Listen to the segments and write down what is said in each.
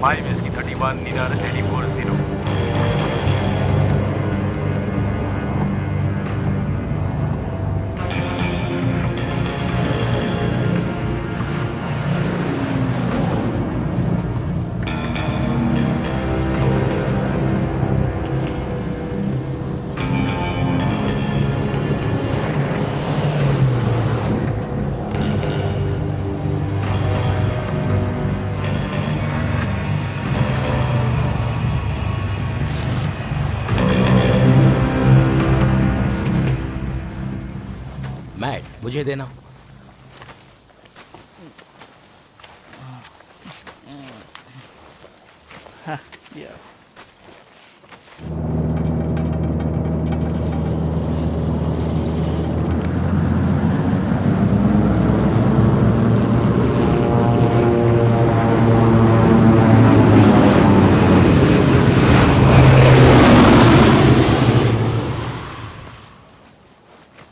5 Whiskey 31 Nina 84 mat, मुझे देना।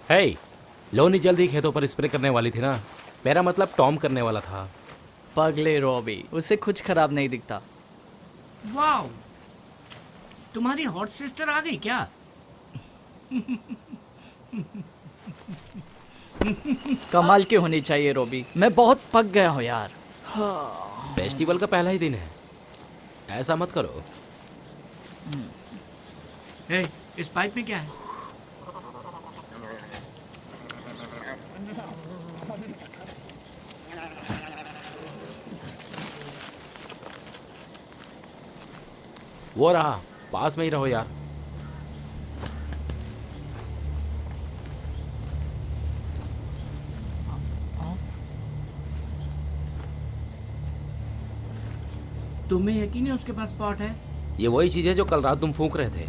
हे, लोनी जल्दी खेतों पर स्प्रे करने वाली थी ना। मेरा मतलब टॉम करने वाला था। पगले रॉबी, उसे कुछ खराब नहीं दिखता। वाओ, तुम्हारी हॉट सिस्टर आ गई क्या? कमाल की होनी चाहिए रॉबी, मैं बहुत पक गया हूँ यार। फेस्टिवल का पहला ही दिन है, ऐसा मत करो। ए, इस पाइप में क्या है? वो रहा, पास में ही रहो यार। तुम्हें यकीन है उसके पास स्पॉट है? ये वही चीज है जो कल रात तुम फूंक रहे थे।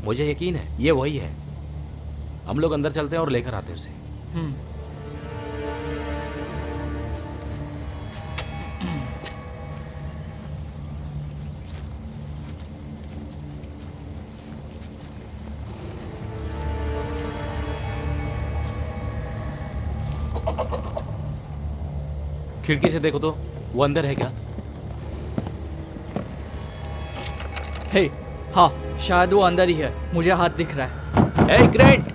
मुझे यकीन है ये वही है। हम लोग अंदर चलते हैं और लेकर आते हैं उसे। खिड़की से देखो तो वो अंदर है क्या? हे, हाँ, शायद वो अंदर ही है। मुझे हाथ दिख रहा है। हे ग्रैंट,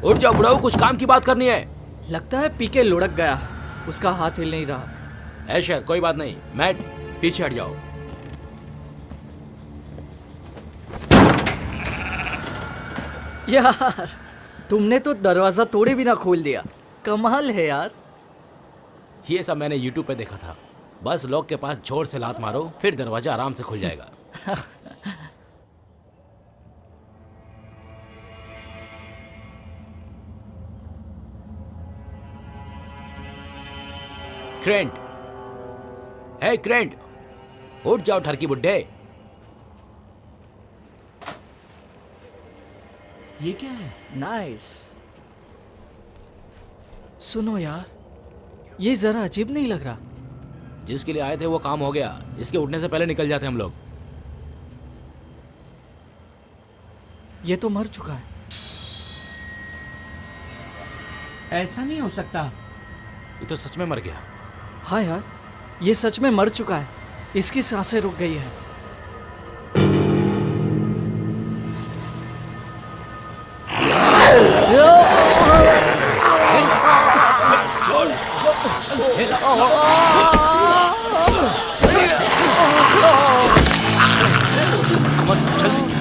उठ जाओ बुढ़ाऊ, कुछ काम की बात करनी है। लगता है पीके लुढ़क गया है, उसका हाथ हिल नहीं रहा। ऐशर, कोई बात नहीं। मैट, पीछे हट जाओ। यार, तुमने तो दरवाजा तोड़े बिना खोल दिया। कमाल है यार। ये सब मैंने YouTube पे देखा था। बस लॉक के पास जोर से लात मारो, फिर दरवाजा आराम से खुल जाएगा। क्रेंट, हे क्रेंट, उठ जाओ ठरकी बुड्ढे। ये क्या है? नाइस। सुनो यार, ये जरा अजीब नहीं लग रहा? जिसके लिए आए थे वो काम हो गया। इसके उठने से पहले निकल जाते हम लोग। ये तो मर चुका है। ऐसा नहीं हो सकता। ये तो सच में मर गया। हाँ यार, ये सच में मर चुका है। इसकी सांसें रुक गई है।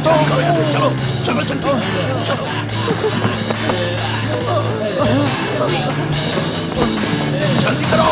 चलो चलो चलो चलो, जल्दी करो।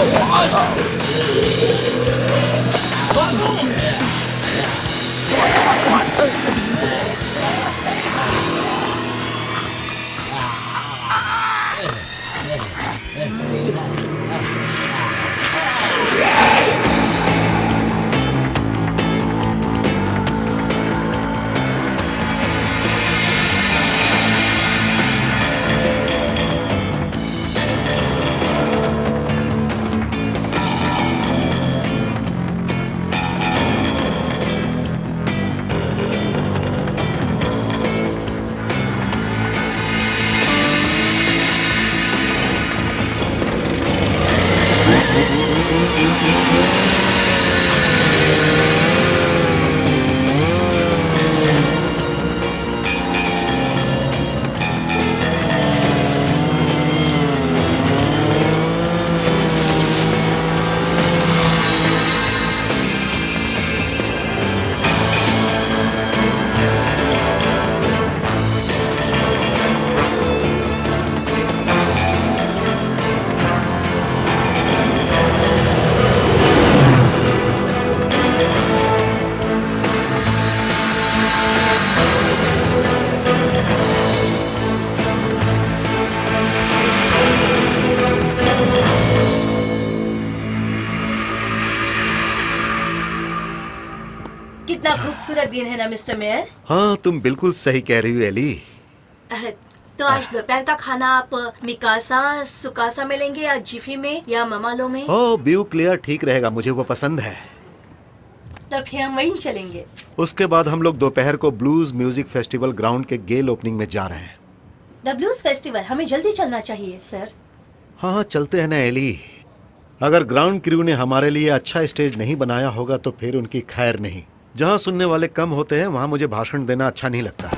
कितना खूबसूरत दिन है ना मिस्टर मेयर। हाँ, तुम बिल्कुल सही कह रही हो एली। तो आज दोपहर का खाना आप मिकासा सुकासा में लेंगे या जिफी में या ममालो में? ओह, व्यू क्लियर ठीक रहेगा, मुझे वो पसंद है। तो फिर हम वहीं चलेंगे। उसके बाद हम लोग दोपहर को ब्लूज म्यूजिक फेस्टिवल ग्राउंड के गेल ओपनिंग में जा रहे हैं। द ब्लूज फेस्टिवल, हमें जल्दी चलना चाहिए सर। हाँ हाँ, चलते हैं ना एली। अगर ग्राउंड क्रू ने हमारे लिए अच्छा स्टेज नहीं बनाया होगा तो फिर उनकी खैर नहीं। जहाँ सुनने वाले कम होते हैं वहाँ मुझे भाषण देना अच्छा नहीं लगता।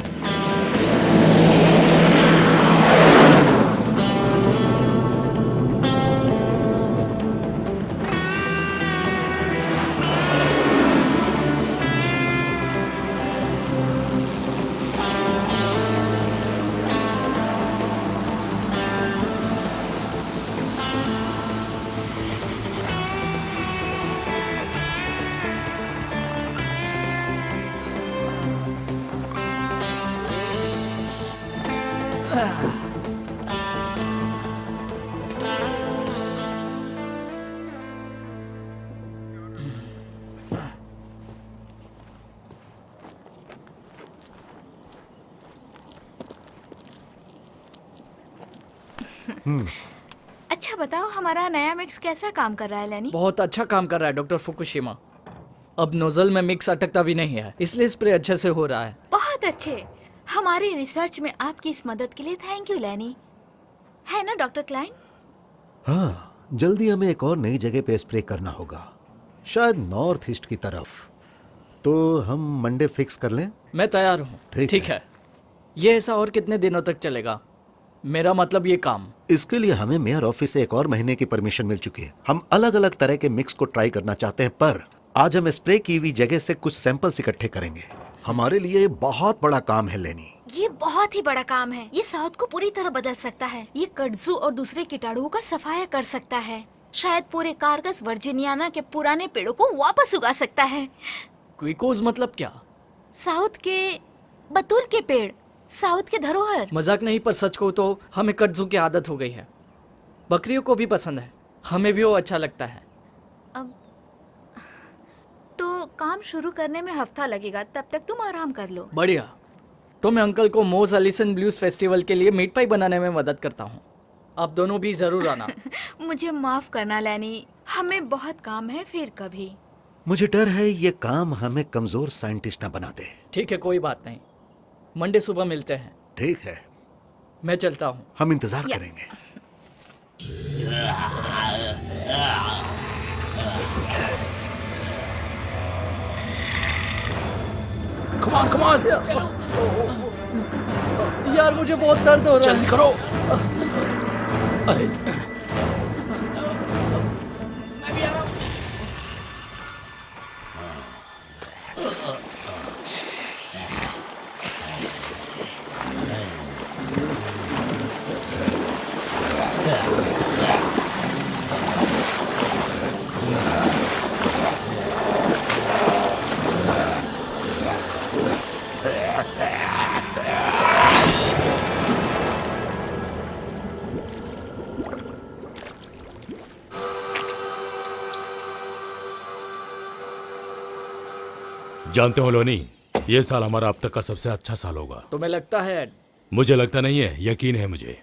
अच्छा बताओ, हमारा नया मिक्स कैसा काम कर रहा है लेनी? बहुत अच्छा काम कर रहा है डॉक्टर फुकुशिमा। अब नोजल में मिक्स अटकता भी नहीं है, इसलिए स्प्रे अच्छे से हो रहा है। बहुत अच्छे। हमारे रिसर्च में आपकी इस मदद के लिए थैंक यू लेनी। है ना डॉक्टर क्लाइन? हाँ, जल्दी हमें एक और नई जगह पे स्प्रे करना होगा, शायद नॉर्थ ईस्ट की तरफ। तो हम मंडे फिक्स कर लें? मैं तैयार हूँ। ठीक है। ये ऐसा और कितने दिनों तक चलेगा? मेरा मतलब ये काम। इसके लिए हमें मेयर ऑफिस से एक और महीने की परमिशन मिल चुकी है। हम अलग अलग तरह के मिक्स को ट्राई करना चाहते हैं, पर आज हम स्प्रे की हुई जगह से कुछ सैंपल्स इकट्ठे करेंगे। हमारे लिए ये बहुत बड़ा काम है लेनी। ये बहुत ही बड़ा काम है। ये साउथ को पूरी तरह बदल सकता है। ये कड्जू और दूसरे कीटाणुओं का सफाया कर सकता है। शायद पूरे कारगस वर्जीनियाना के पुराने पेड़ों को वापस उगा सकता है। क्विकोज मतलब क्या? साउथ के बतूल के पेड़, साउथ के धरोहर। मजाक नहीं, पर सच को तो हमें कड्जू की आदत हो गई है। बकरियों को भी पसंद है, हमें भी वो अच्छा लगता है। अब तो काम शुरू करने में हफ्ता लगेगा, तब तक तुम आराम कर लो। बढ़िया। तो मैं अंकल को मोज अलिसन ब्लूज फेस्टिवल के लिए मीट पाई बनाने में मदद करता हूँ। आप दोनों भी जरूर आना। मुझे माफ करना लेनी, हमें बहुत काम है। फिर कभी। मुझे डर है ये काम हमें कमजोर साइंटिस्ट न बना दे। ठीक है, कोई बात नहीं। मंडे सुबह मिलते हैं। ठीक है, मैं चलता हूँ। हम इंतजार करेंगे। कमान कमान, यार मुझे बहुत दर्द हो रहा है। जल्दी करो। अरे जानते हो लोनी, ये साल हमारा अब तक का सबसे अच्छा साल होगा। तुम्हें लगता है एड? मुझे लगता नहीं है, यकीन है मुझे।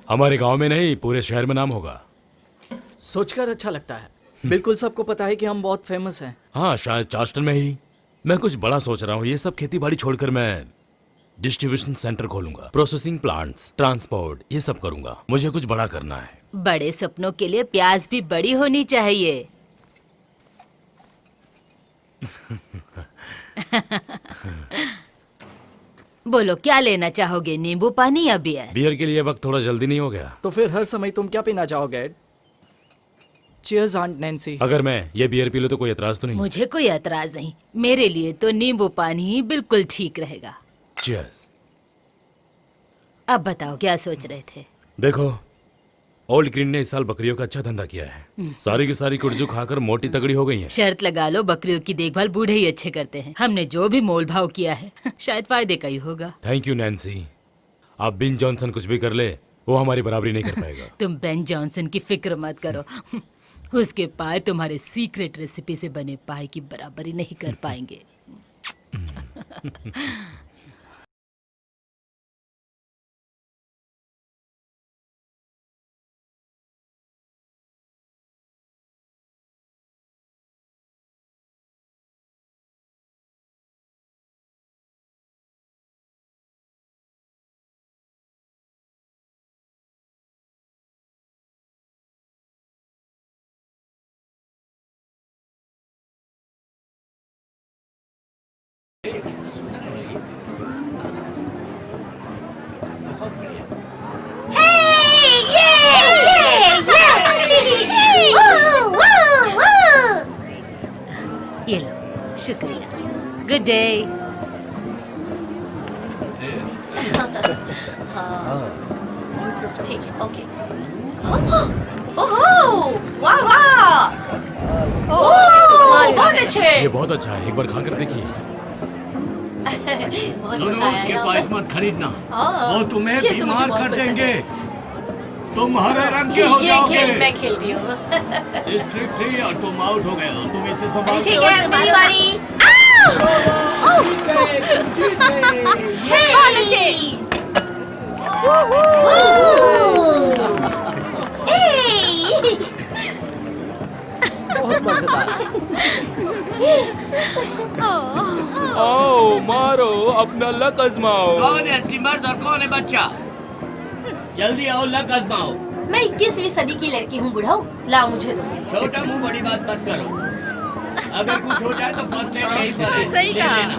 हमारे गांव में नहीं, पूरे शहर में नाम होगा। सोचकर अच्छा लगता है। बिल्कुल सबको पता है कि हम बहुत फेमस हैं। हाँ, शायद चार्ल्सटन में ही। मैं कुछ बड़ा सोच रहा हूँ। ये सब खेती बाड़ी छोड़कर मैं डिस्ट्रीब्यूशन सेंटर खोलूंगा, प्रोसेसिंग प्लांट्स, ट्रांसपोर्ट, ये सब करूंगा। मुझे कुछ बड़ा करना है। बड़े सपनों के लिए प्यास भी बड़ी होनी चाहिए। बोलो क्या लेना चाहोगे, नींबू पानी या बियर? बियर के लिए वक्त थोड़ा जल्दी नहीं हो गया? तो फिर हर समय तुम क्या पीना चाहोगे एड? Cheers aunt Nancy. अगर मैं ये बियर पी लूं तो कोई एतराज तो नहीं? मुझे कोई एतराज नहीं। मेरे लिए तो नींबू पानी ही बिल्कुल ठीक रहेगा। चीयर्स। अब बताओ क्या सोच रहे थे? देखो, ओल्ड ग्रीन ने इस साल बकरियों का अच्छा धंधा किया है। सारी की सारी कुर्जू खाकर मोटी तगड़ी हो गई हैं। शर्त लगा लो, बकरियों की देखभाल बूढ़े ही अच्छे करते हैं। हमने जो भी मोल भाव किया है शायद फायदे का ही होगा। Thank you Nancy. आप बिन जॉनसन कुछ भी कर ले, वो हमारी बराबरी नहीं कर पाएगा। तुम बेन जॉनसन की फिक्र मत करो। उसके पाए तुम्हारे सीक्रेट रेसिपी से बने पाए की बराबरी नहीं कर पाएंगे। ये लो, शुक्रिया। Good day. ठीक है, ओके। ओहो, वाह वाह, ओह, बहुत अच्छे। ये बहुत अच्छा है, एक बार खा कर देखिए। बहुत सुनो, मजा आया उसके यहाँ पास पर। मत खरीदना, हाँ, वो तुम्हें ये तो मुझे बीमार बहुत कर पसंद देंगे। है। तुम हरे रंग के हो ये जाओगे। खेल मैं खेलती हूँ। स्ट्रिक थी और तुम आउट हो गए हो। तुम इसे संभाल ठीक है, मेरी बारी। बहुत अच्छे। बहुत मजेदार। आओ मारो, अपना लक आजमाओ। कौन है असली मर्द और कौन है बच्चा? जल्दी आओ, लक आजमाओ। मैं 21वीं सदी की लड़की हूँ बुढ़ाओ, लाओ मुझे दो। छोटा मुंह बड़ी बात मत करो। अगर कुछ हो जाए तो फर्स्ट एड यहीं पर है, सही ले कहा। लेना।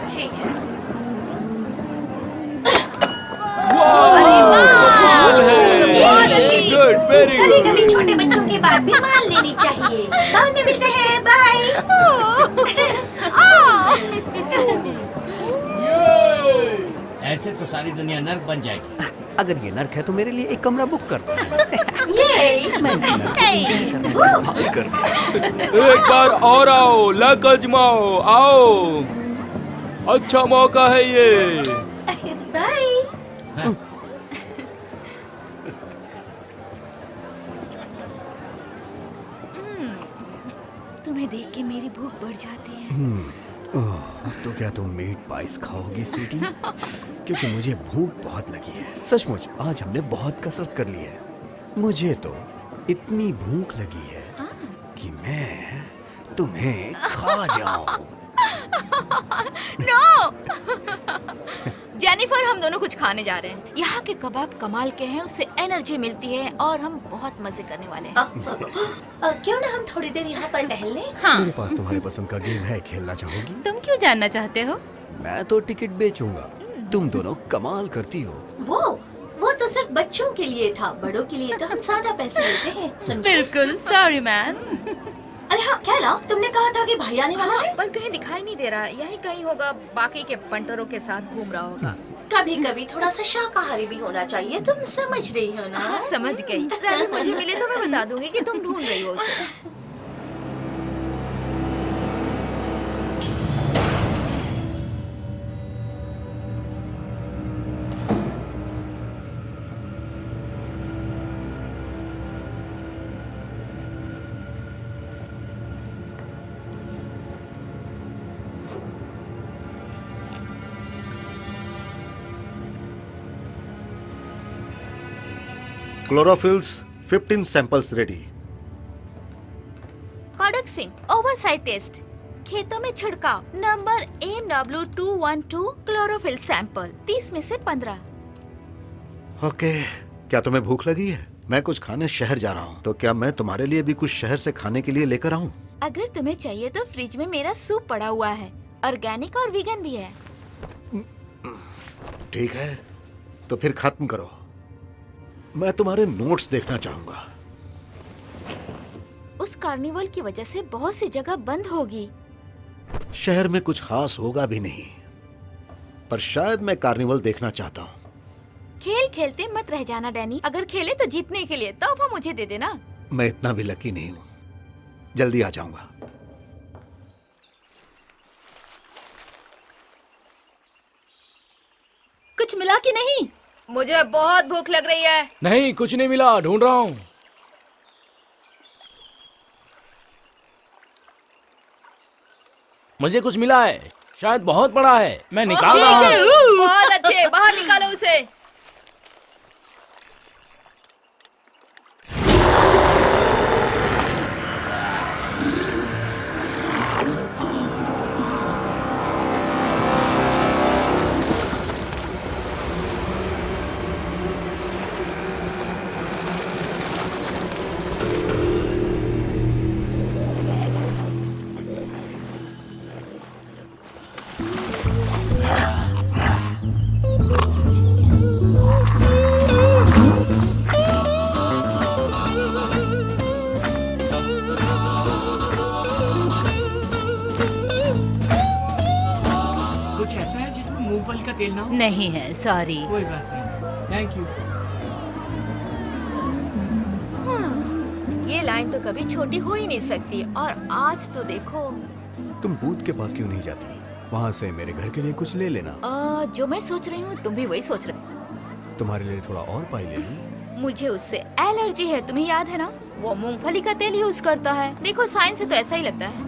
ठीक है। गुड, वेरी कभी कभी छोटे बच्चों की बात भी मान लेनी चाहिए। बाद में मिलते हैं, बाय। ऐसे तो सारी दुनिया नर्क बन जाएगी। अगर ये नर्क है तो मेरे लिए एक कमरा बुक कर दो। एक बार और आओ, लक आजमाओ, आओ। अच्छा मौका है ये। बाय। तुम्हें देख के मेरी भूख बढ़ जाती है। तो क्या तुम मीट पाइस खाओगी स्वीटी? क्योंकि मुझे भूख बहुत लगी है। सचमुच आज हमने बहुत कसरत कर ली है। मुझे तो इतनी भूख लगी है कि मैं तुम्हें खा जाऊं। नो जेनिफर, हम दोनों कुछ खाने जा रहे हैं। यहाँ के कबाब कमाल के हैं, उससे एनर्जी मिलती है और हम बहुत मजे करने वाले हैं। क्यों ना हम थोड़ी देर यहाँ पर टहल लें? हाँ, मेरे पास तुम्हारे पसंद का गेम है, खेलना चाहोगी? तुम क्यों जानना चाहते हो? मैं तो टिकट बेचूंगा। तुम दोनों कमाल करती हो। वो तो सिर्फ बच्चों के लिए था, बड़ों के लिए तो हम ज्यादा पैसे लेते हैं, समझे? बिल्कुल, सॉरी मैन। अरे हाँ, क्या ला? तुमने कहा था कि भाई आने वाला है। पर कहीं दिखाई नहीं दे रहा। यही कहीं होगा, बाकी के पंटरों के साथ घूम रहा होगा। कभी कभी थोड़ा सा शाकाहारी भी होना चाहिए, तुम समझ रही हो ना? हाँ, समझ गई। रानी मुझे मिले तो मैं बता दूंगी कि तुम ढूंढ रही हो उसे। Chlorophylls 15 samples ready. कॉडक्सिन ओवरसाइट टेस्ट, खेतों में छिड़काव, नंबर MW212 क्लोरोफिल सैंपल, 30 में से 15। ओके, क्या तुम्हें भूख लगी है? मैं कुछ खाने शहर जा रहा हूँ, तो क्या मैं तुम्हारे लिए भी कुछ शहर से खाने के लिए लेकर आऊँ? अगर तुम्हें चाहिए तो फ्रिज में मेरा सूप पड़ा हुआ है, ऑर्गेनिक और वीगन भी है। ठीक है, तो फिर खत्म करो। मैं तुम्हारे नोट्स देखना चाहूंगा। उस कार्निवल की वजह से बहुत सी जगह बंद होगी। शहर में कुछ खास होगा भी नहीं, पर शायद मैं कार्निवल देखना चाहता हूँ। खेल खेलते मत रह जाना डैनी। अगर खेले तो जीतने के लिए, तोहफा मुझे दे देना। मैं इतना भी लकी नहीं हूँ। जल्दी आ जाऊंगा। कुछ मिला कि नहीं? मुझे बहुत भूख लग रही है। नहीं, कुछ नहीं मिला, ढूंढ रहा हूँ। मुझे कुछ मिला है। शायद बहुत बड़ा है, मैं निकाल रहा हूँ। बहुत अच्छे, बाहर निकालो उसे। कुछ ऐसा है जिसमें मूंगफली का तेल ना हो? नहीं है, सॉरी। कोई बात नहीं, थैंक यू। ये लाइन तो कभी छोटी हो ही नहीं सकती। और आज तो देखो। तुम बूथ के पास क्यों नहीं जाती? वहाँ से मेरे घर के लिए कुछ ले लेना। जो मैं सोच रही हूँ तुम भी वही सोच रहे। तुम्हारे लिए थोड़ा और पाई ले लूं? मुझे उससे एलर्जी है, तुम्हें याद है ना? वो मूंगफली का तेल यूज करता है। देखो साइंस से तो ऐसा ही लगता है।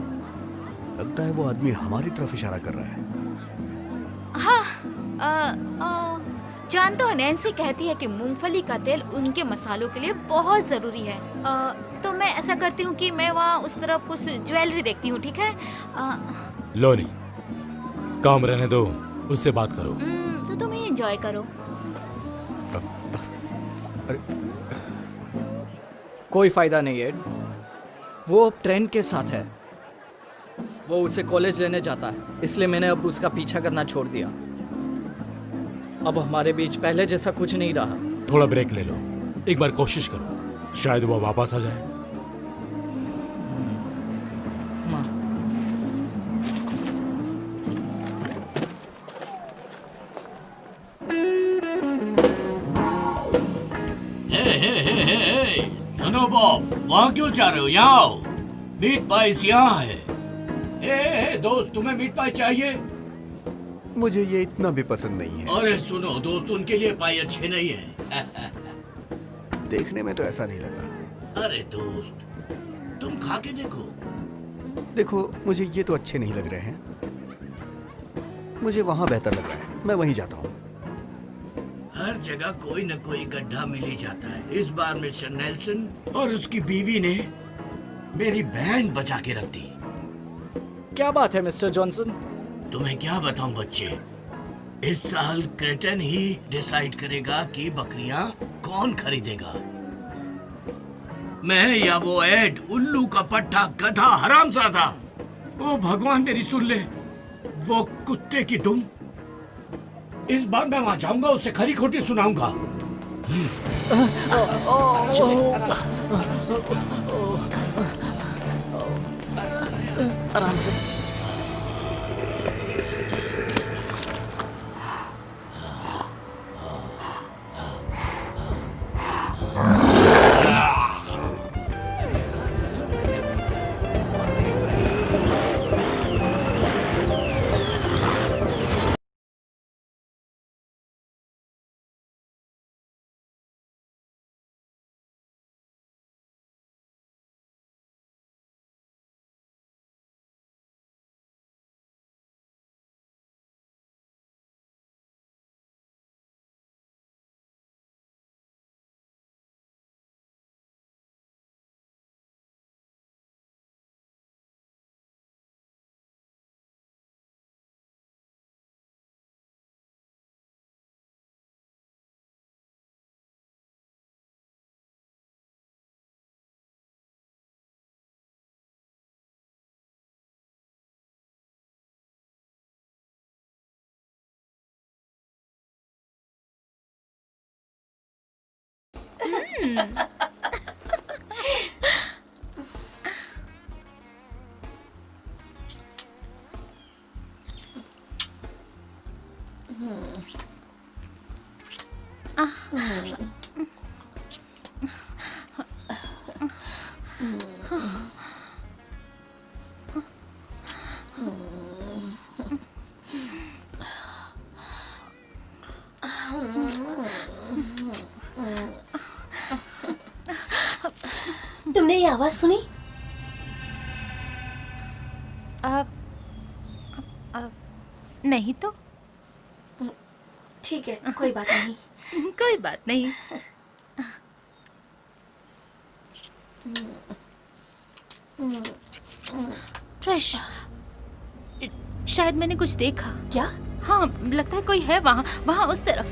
लगता है वो आदमी हमारी तरफ इशारा कर रहा है। हाँ, जानते हो नैन्सी कहती है कि मूंगफली का तेल उनके मसालों के लिए बहुत जरूरी है। तो मैं ऐसा करती हूँ कि मैं वहाँ उस तरफ कुछ ज्वेलरी देखती हूँ, ठीक है? लोनी, काम रहने दो, उससे बात करो। तो तुम ही एंजॉय करो। कोई फायदा नहीं एड, वो अब ट्रेंड के साथ है। वो उसे कॉलेज लेने जाता है, इसलिए मैंने अब उसका पीछा करना छोड़ दिया। अब हमारे बीच पहले जैसा कुछ नहीं रहा। थोड़ा ब्रेक ले लो, एक बार कोशिश करो, शायद वो वापस आ जाए। सुनो बॉब, वहाँ क्यों जा रहे हो? यहाँ आओ, मीट पाइस यहाँ है। दोस्त, तुम्हें मीट पाई चाहिए? मुझे ये इतना भी पसंद नहीं है। अरे सुनो दोस्त, उनके लिए पाई अच्छे नहीं है। देखने में तो ऐसा नहीं लगा। अरे दोस्त, तुम खा के देखो। देखो, मुझे ये तो अच्छे नहीं लग रहे हैं। मुझे वहाँ बेहतर लग रहा है, मैं वहीं जाता हूँ। हर जगह कोई न कोई गड्ढा मिल ही जाता है। इस बार मिस्टर नेल्सन और उसकी बीवी ने मेरी बैंड बचा के रख दी। क्या बात है मिस्टर जॉनसन? तुम्हें क्या बताऊं बच्चे, इस साल क्रेटन ही डिसाइड करेगा कि बकरियां कौन खरीदेगा, मैं या वो एड, उल्लू का पट्टा, गधा, हरामजादा। ओ भगवान मेरी सुन ले, वो कुत्ते की दुम। इस बार मैं वहां जाऊंगा, उसे खरी खोटी सुनाऊंगा। आराम से। तुमने ये आवाज सुनी? नहीं तो ठीक है, कोई बात नहीं। कोई बात नहीं। फ्रेश। शायद मैंने कुछ देखा। क्या? हाँ, लगता है कोई है वहाँ, वहाँ उस तरफ।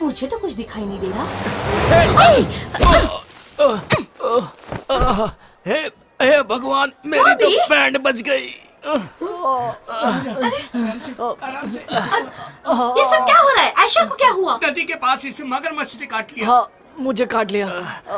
मुझे तो कुछ दिखाई नहीं दे रहा। हे भगवान, मेरी तो बैंड बज गई। ये सब क्या हो रहा है? आयशा को क्या हुआ? नदी के पास इसे मगरमच्छ ने काट लिया। हाँ, मुझे काट लिया।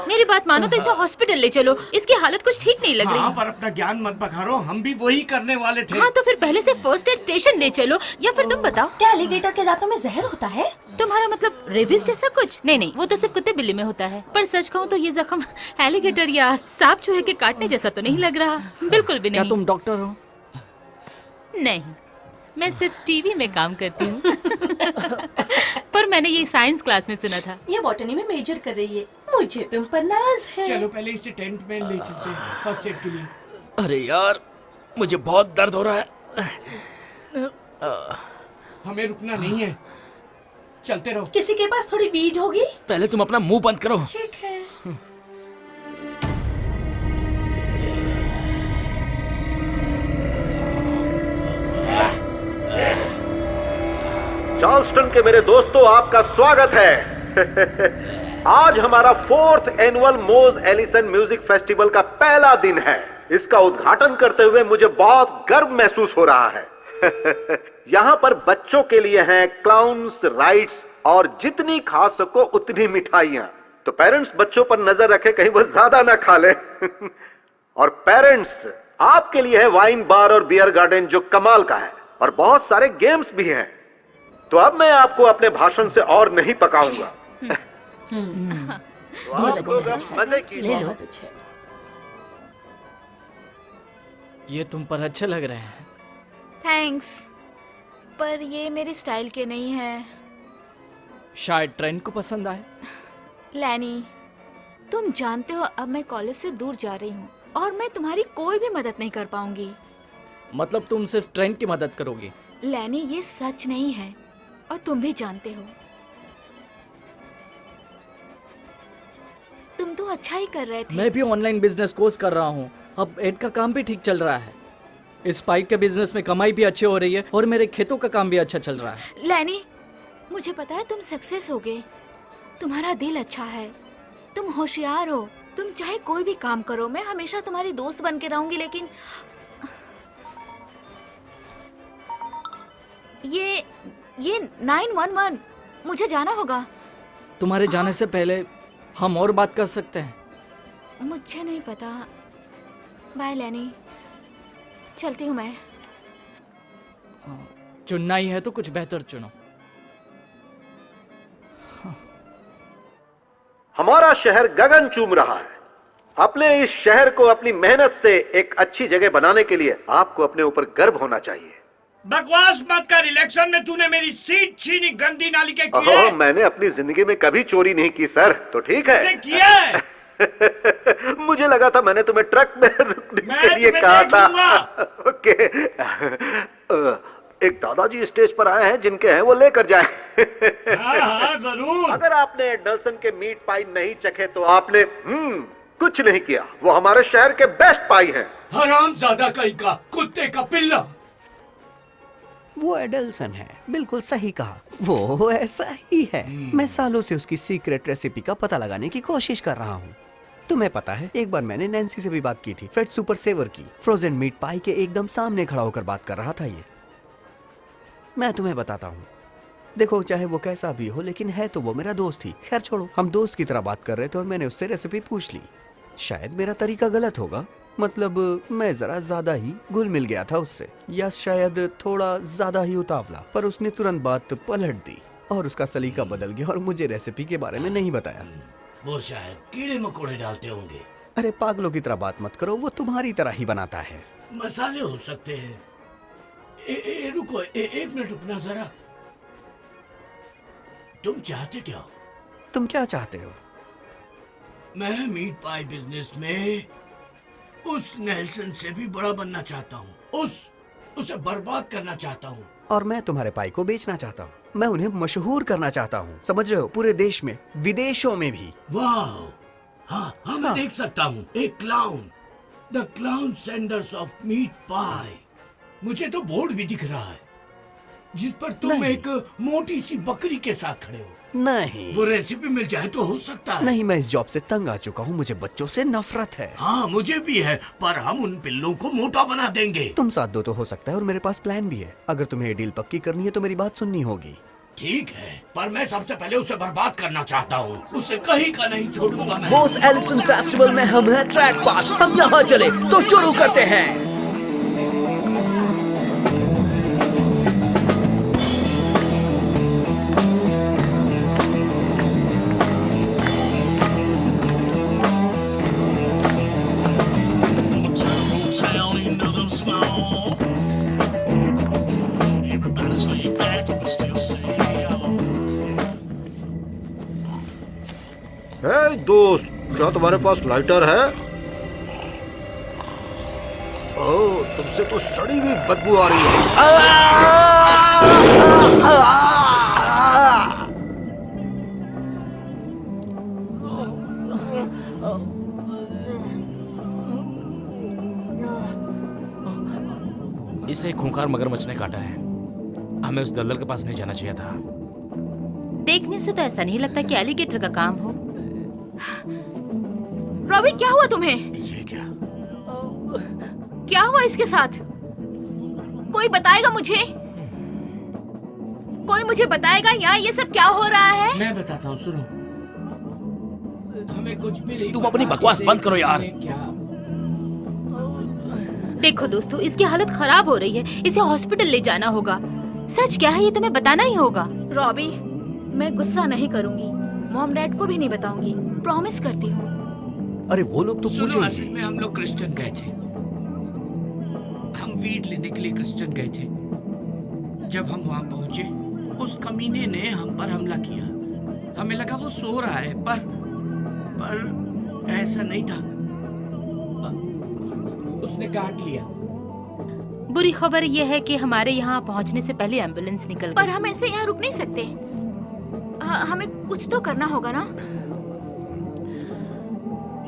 मेरी बात मानो तो इसे हॉस्पिटल ले चलो, इसकी हालत कुछ ठीक नहीं लग रही। हाँ, पर अपना ज्ञान मत बखारो, हम भी वही करने वाले थे। हाँ, तो फिर पहले से फर्स्ट एड स्टेशन ले चलो, या फिर तुम बताओ। क्या एलिगेटर के दांतों में जहर होता है? तुम्हारा मतलब रेबिस जैसा कुछ? नहीं नहीं, वो तो सिर्फ कुत्ते बिल्ली में होता है। पर सच कहूँ तो ये जख्म एलिगेटर या सांप चूहे के काटने जैसा तो नहीं लग रहा। बिल्कुल भी नहीं। क्या तुम डॉक्टर हो? नहीं, मैं सिर्फ टीवी में काम करती हूँ। पर मैंने ये साइंस क्लास में सुना था। ये बॉटनी में मेजर कर रही है। मुझे तुम पर नाज है। चलो पहले इसे टेंट में ले चलते हैं फर्स्ट एड के लिए। अरे यार, मुझे बहुत दर्द हो रहा है। हमें रुकना नहीं है, चलते रहो। किसी के पास थोड़ी बीज होगी? पहले तुम अपना मुंह बंद करो। ठीक है। चार्ल्सटन के मेरे दोस्तों, आपका स्वागत है। आज हमारा 4th एनुअल मोज एलिसन म्यूजिक फेस्टिवल का पहला दिन है। इसका उद्घाटन करते हुए मुझे बहुत गर्व महसूस हो रहा है। यहाँ पर बच्चों के लिए हैं क्लाउन्स, राइड्स और जितनी खा सको उतनी मिठाइयां। तो पेरेंट्स बच्चों पर नजर रखें कहीं वो ज्यादा ना खा ले। और पेरेंट्स, आपके लिए है वाइन बार और बियर गार्डन जो कमाल का है, और बहुत सारे गेम्स भी हैं। तो अब मैं आपको अपने भाषण से और नहीं पकाऊंगा। बहुत अच्छा, मजे कीजिए। बहुत अच्छा। ये तुम पर अच्छे लग रहे हैं। थैंक्स, पर ये मेरे स्टाइल के नहीं है। शायद ट्रेंड को पसंद आए। लैनी, तुम जानते हो अब मैं कॉलेज से दूर जा रही हूँ और मैं तुम्हारी कोई भी मदद नहीं कर पाऊंगी। मतलब तुम सिर्फ ट्रेंड की मदद करोगी? लैनी, ये सच नहीं है और तुम भी जानते हो। तुम तो अच्छा ही कर रहे थे। मैं भी ऑनलाइन बिजनेस कोर्स कर रहा हूँ। अब एड का काम भी ठीक चल रहा है। इस पाइप के बिजनेस में कमाई भी अच्छी हो रही है और मेरे खेतों का काम भी अच्छा चल रहा है। लैनी, मुझे पता है तुम सक्सेस होगे। तुम्हारा दिल अच्छा है, तुम होशियार हो। तुम चाहे कोई भी काम करो, मैं हमेशा तुम्हारी दोस्त बन के रहूंगी। लेकिन ये 911, मुझे जाना होगा। तुम्हारे जाने से पहले हम और बात कर सकते हैं। मुझे नहीं पता। बाय लैनी, चलती हूँ मैं। चुनना ही है तो कुछ बेहतर चुनो। हमारा शहर गगन चूम रहा है। अपने इस शहर को अपनी मेहनत से एक अच्छी जगह बनाने के लिए आपको अपने ऊपर गर्व होना चाहिए। बकवास मत कर। इलेक्शन में तूने मेरी सीट छीनी, गंदी नाली के कीड़े। मैंने अपनी जिंदगी में कभी चोरी नहीं की सर, तो ठीक है। किया है। मुझे लगा था मैंने तुम्हें ट्रक में रुकने के लिए कहा था। ओके। एक दादाजी स्टेज पर आए हैं, जिनके हैं वो लेकर जाए। हाँ, जरूर। अगर आपने डल्सन के मीट पाई नहीं चखे तो आपने कुछ नहीं किया। वो हमारे शहर के बेस्ट पाई हैं। हरामजादा कहीं का, कुत्ते का पिल्ला। वो एडल्सन है, बिल्कुल सही कहा। वो ऐसा ही है। मैं सालों से उसकी सीक्रेट रेसिपी का पता लगाने की कोशिश कर रहा हूँ। तुम्हें पता है, एक बार मैंने नैन्सी से भी बात की थी, फ्रेड सुपर सेवर की। फ्रोजन मीट पाई के एकदम सामने खड़ा होकर बात कर रहा था ये। मैं तुम्हें बताता हूँ। देखो, चाहे वो कैसा भी हो, लेकिन है तो वो मेरा दोस्त ही। खैर छोड़ो, हम दोस्त की तरह बात कर रहे थे और मैंने उससे रेसिपी पूछ ली। शायद मेरा तरीका गलत होगा, मतलब मैं जरा ज्यादा ही घुल मिल गया था उससे, या शायद थोड़ा ज्यादा ही उतावला। पर उसने तुरंत बात पलट दी और उसका सलीका बदल गया और मुझे रेसिपी के बारे में नहीं बताया। वो शायद कीड़े मकोड़े डालते होंगे। अरे पागलों की तरह बात मत करो, वो तुम्हारी तरह ही बनाता है। मसाले हो सकते हैं। रुको, एक मिनट रुकना जरा। तुम चाहते क्या हो? तुम क्या चाहते हो? मैं मीट पाई बिजनेस में उस नेल्सन से भी बड़ा बनना चाहता हूँ। उसे बर्बाद करना चाहता हूँ। और मैं तुम्हारे पाई को बेचना चाहता हूँ। मैं उन्हें मशहूर करना चाहता हूँ, समझ रहे हो? पूरे देश में, विदेशों में भी। वाह, हाँ, मैं देख सकता हूँ। एक clown, the clown senders of meat pie. मुझे तो बोर्ड भी दिख रहा है जिस पर तुम नहीं। एक मोटी सी बकरी के साथ खड़े हो। नहीं, वो रेसिपी मिल जाए तो हो सकता है। नहीं, मैं इस जॉब से तंग आ चुका हूँ। मुझे बच्चों से नफरत है। हाँ, मुझे भी है, पर हम उन पिल्लों को मोटा बना देंगे। तुम साथ दो तो हो सकता है, और मेरे पास प्लान भी है। अगर तुम्हें ये डील पक्की करनी है तो मेरी बात सुननी होगी। ठीक है, पर मैं सबसे पहले उसे बर्बाद करना चाहता हूँ। उसे कहीं का नहीं छोड़ूंगा मैं। बोस एलिसन फेस्टिवल में हम हैं ट्रैक पास। हम यहाँ चले तो शुरू करते हैं। दोस्त, क्या तुम्हारे पास लाइटर है? ओह, तुमसे तो सड़ी हुई बदबू आ रही है। इसे खूंखार मगरमच्छ ने काटा है। हमें उस दलदल के पास नहीं जाना चाहिए था। देखने से तो ऐसा नहीं लगता कि एलिगेटर का काम हो। रॉबिन, क्या हुआ तुम्हें? ये क्या हुआ इसके साथ? कोई बताएगा मुझे? कोई मुझे बताएगा यहाँ ये सब क्या हो रहा है? मैं बताता हूँ, सुनो। हमें कुछ भी नहीं तुम पता अपनी बकवास बंद करो यार। इसने क्या देखो दोस्तों, इसकी हालत खराब हो रही है। इसे हॉस्पिटल ले जाना होगा। सच क्या है ये तुम्हें बताना ही होगा। रॉबी, मैं गुस्सा नहीं करूंगी। मॉम डैड को भी नहीं बताऊंगी, प्रॉमिस करती हूँ। अरे वो लोग तो सुनो, असल पूछेंगे। में हम लोग क्रिश्चियन गए थे। हम वीट लेने के लिए क्रिश्चियन गए थे। जब हम वहां पहुंचे, उस कमीने ने हम पर हमला किया। हमें लगा वो सो रहा है, पर ऐसा नहीं था। उसने काट लिया। बुरी खबर यह है कि हमारे यहाँ पहुँचने से पहले एम्बुलेंस निकल पर गई। हम ऐसे यहाँ रुक नहीं सकते। हमें कुछ तो करना होगा ना।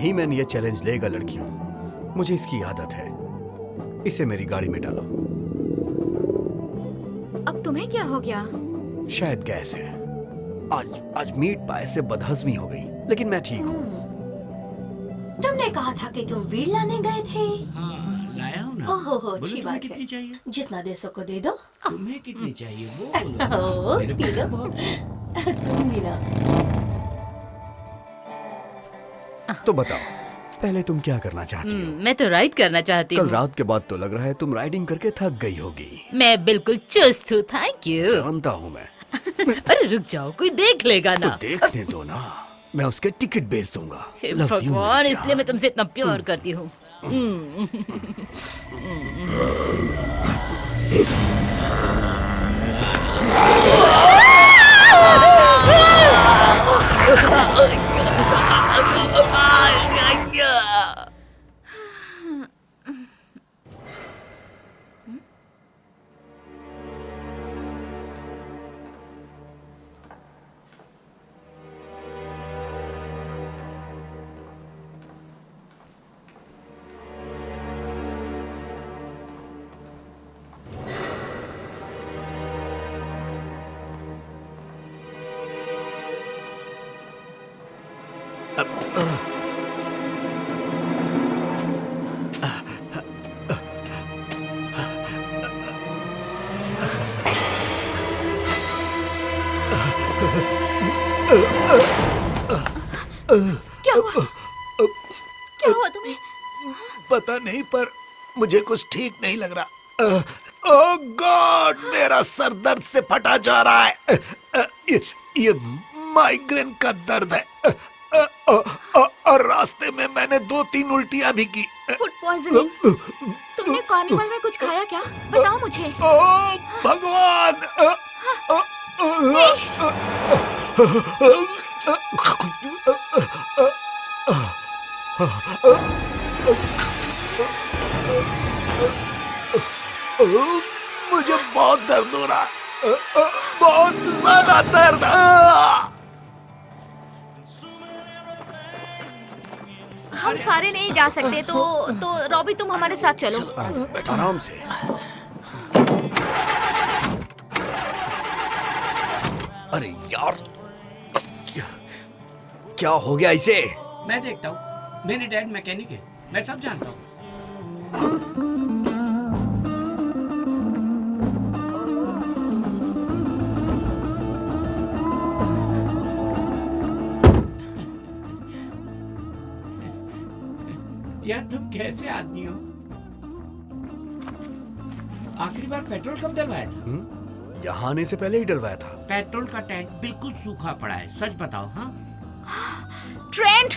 ही मैन ये चैलेंज लेगा लड़कियों। मुझे इसकी आदत है। इसे मेरी गाड़ी में डालो। अब तुम्हें क्या हो गया? शायद गैस है। आज मीट पाए से बदहजमी हो गई, लेकिन मैं ठीक हूँ। तुमने कहा था कि तुम वीड लाने गए थे। हाँ, लाया हूँ ना। ओहो, बोलो, अच्छी तुम्हें बात कितनी है। चाहिए? जितना दे सको दे दो। तुम्हें कितनी चाहिए वो बोलो। ओह, मेरे पी पास लो। तो बहुत है। तुम भी ना। तो बताओ, पहले तुम क्या करना चाहती हो? मैं तो राइड करना चाहती कल हूँ। रात के बाद तो लग रहा है तुम राइडिंग करके थक गई होगी। मैं बिल्कुल चुस्त हूँ, थैंक यू। जानता हूँ मैं। अरे रुक जाओ, कोई देख लेगा तो ना। देखने दो ना, मैं उसके टिकट भेज दूंगा। हे Love you, भगवान, मेरी इसलिए मैं जान। तुमसे इतना प्यार करती हूँ। क्या हुआ? क्या हुआ तुम्हें? पता नहीं, पर मुझे कुछ ठीक नहीं लग रहा। ओह गॉड, मेरा सर दर्द से फटा जा रहा है। ये माइग्रेन का दर्द है। और रास्ते में मैंने 2-3 उल्टियां भी की। Food poisoning. तुमने कार्निवल में कुछ खाया क्या? बताओ मुझे। ओह भगवान! मुझे बहुत दर्द हो रहा है, बहुत ज्यादा दर्द। हम सारे नहीं जा सकते, तो रॉबी तुम हमारे साथ चलो। आराम से। अरे यार, क्या हो गया इसे? मैं देखता हूँ, मेरे डैड मैकेनिक है, मैं सब जानता हूँ। यार तुम कैसे आदमी हो? आखिरी बार पेट्रोल कब डलवाया था? यहाँ आने से पहले ही डलवाया था। पेट्रोल का टैंक बिल्कुल सूखा पड़ा है, सच बताओ। हाँ ट्रेंट,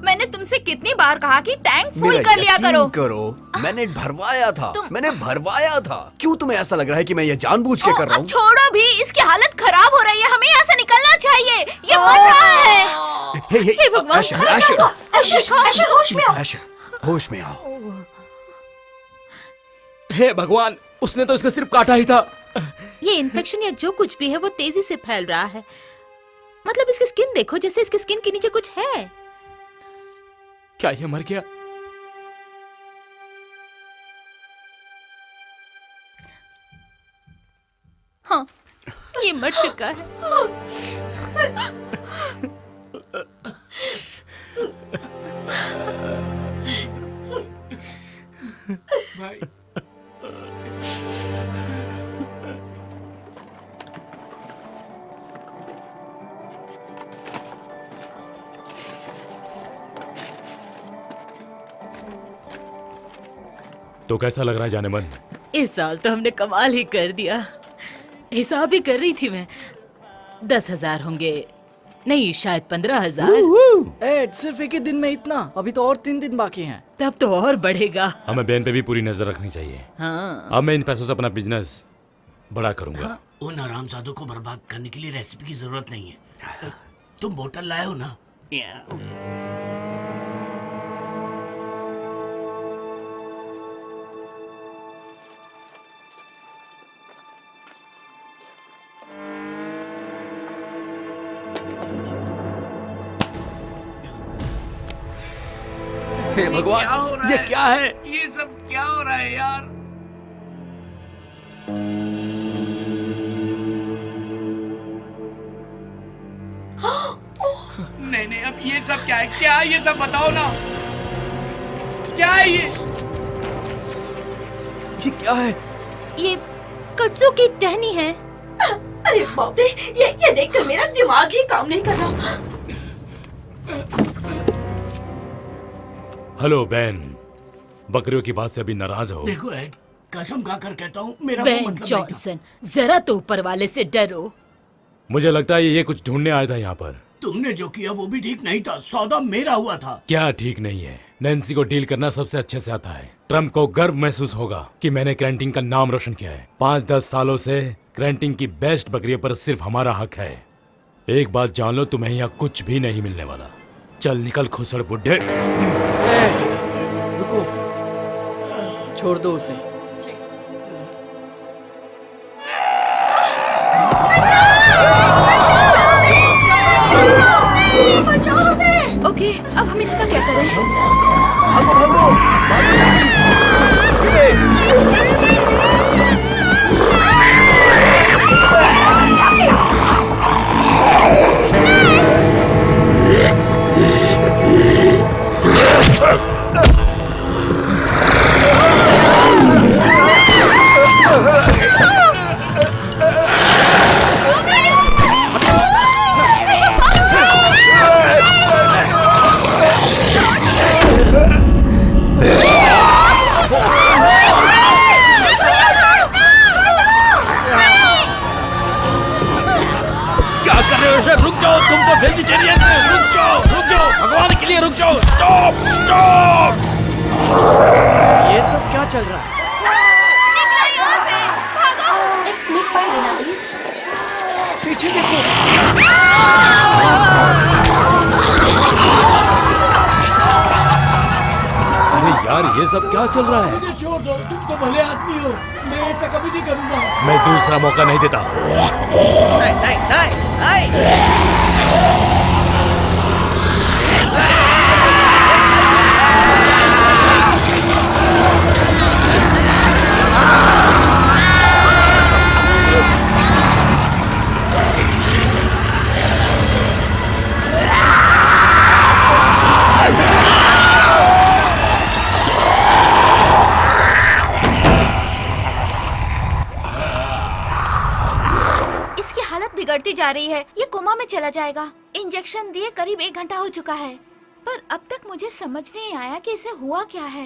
मैंने तुमसे कितनी बार कहा कि टैंक फुल मेरा कर लिया यकीन करो। मैंने भरवाया था। मैंने भरवाया था। क्यों तुम्हें ऐसा लग रहा है कि मैं ये जानबूझ के कर रहा हूँ? छोड़ो भी, इसकी हालत खराब हो रही है, हमें यहाँ से निकलना चाहिए। ये मर रहा है। हे भगवान। आशर होश में आओ। ऐशर, होश में आओ। हे भगवान, उसने तो इसका सिर्फ काटा ही था। ये इन्फेक्शन या जो कुछ भी है वो तेजी से फैल रहा है। मतलब इसकी स्किन देखो, जैसे इसकी स्किन के नीचे कुछ है। क्या ये मर गया? हाँ, ये मर चुका है। भाई, तो कैसा लग रहा है जाने मन? इस साल तो हमने कमाल ही कर दिया। हिसाब ही कर रही थी मैं, 10,000 होंगे, नहीं शायद 15,000। एड, सिर्फ एक ही दिन में इतना? अभी तो और 3 दिन बाकी हैं। तब तो और बढ़ेगा। हमें बहन पे भी पूरी नजर रखनी चाहिए। हाँ। अब मैं इन पैसों से अपना बिजनेस बड़ा करूंगा। उन हरामजादों को बर्बाद करने के लिए रेसिपी की जरूरत नहीं है। तुम बोतल लाए हो ना? हे भगवान, क्या हो रहा ये है? क्या है? ये सब क्या हो रहा है यार? नहीं नहीं, अब ये सब क्या है? क्या है ये सब? बताओ ना, क्या है ये? ये क्या है? ये कट्सू की टहनी है। अरे बाप रे, ये देखकर मेरा दिमाग ही काम नहीं कर रहा। हेलो बैन, बकरियों की बात से अभी नाराज हो? देखो एड, कसम खाकर कहता हूँ, मेरा वो बेन मतलब नहीं था। जॉनसन, जरा तो ऊपर वाले से डरो। मुझे लगता है ये कुछ ढूंढने आया था यहाँ पर। तुमने जो किया वो भी ठीक नहीं था, सौदा मेरा हुआ था। क्या ठीक नहीं है? नैन्सी को डील करना सबसे अच्छे से आता है। ट्रम्प को गर्व महसूस होगा कि मैंने क्रेंटिंग का नाम रोशन किया है। 5-10 सालों से क्रेंटिंग की बेस्ट बकरियों पर सिर्फ हमारा हक है। एक बात जान लो, तुम्हें यहाँ कुछ भी नहीं मिलने वाला। चल निकल खुसड़ बुड्ढे। रुको, छोड़ दो उसे। ओके, अब हम इसका क्या करें? भागो भागो रुक जाओ, तुम तो वेजिटेरियन हो। रुक जाओ, भगवान के लिए रुक जाओ। Stop stop. ये सब क्या चल रहा है? एक मिनट पाई देना प्लीज। पीछे देखो। अरे यार, ये सब क्या चल रहा है? मुझे छोड़ दो, तुम तो भले आदमी हो, मैं ऐसा कभी नहीं करूंगा। मैं दूसरा मौका नहीं देता। नहीं नहीं नहीं नहीं। इसकी हालत बिगड़ती जा रही है, ये कोमा में चला जाएगा। इंजेक्शन दिए करीब 1 घंटा हो चुका है, पर अब तक मुझे समझ नहीं आया कि इसे हुआ क्या है।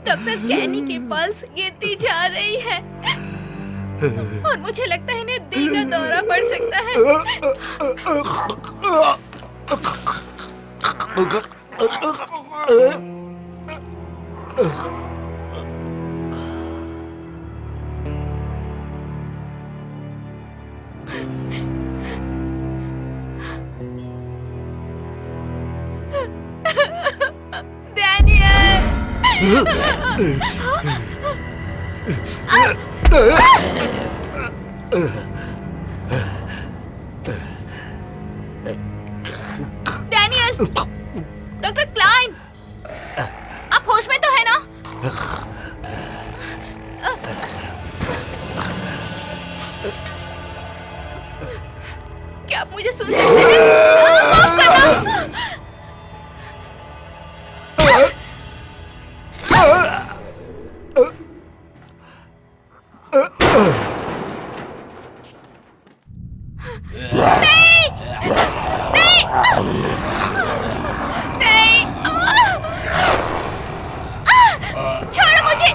डॉक्टर कैनी की पल्स गिरती जा रही है और मुझे लगता है इन्हें दिल का दौरा पड़ सकता है। डैनियल, डॉक्टर क्लाइन, आप होश में तो है ना? क्या आप मुझे सुन सकते हैं? माफ करना। छोड़ो मुझे,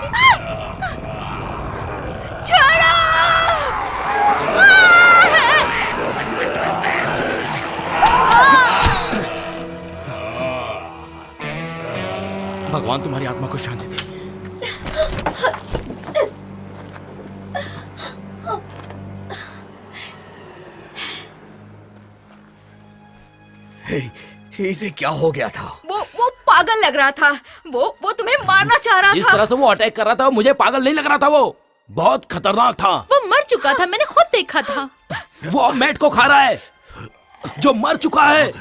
छोड़ो। भगवान तुम्हारी आत्मा को शांति दे। इसे क्या हो गया था? वो पागल लग रहा था। वो तुम्हें मारना चाह रहा जिस था। तरह से वो अटैक कर रहा था मुझे पागल नहीं लग रहा था। वो बहुत खतरनाक था। वो मर चुका था, मैंने खुद देखा था। वो अब मैट को खा रहा है जो मर चुका है।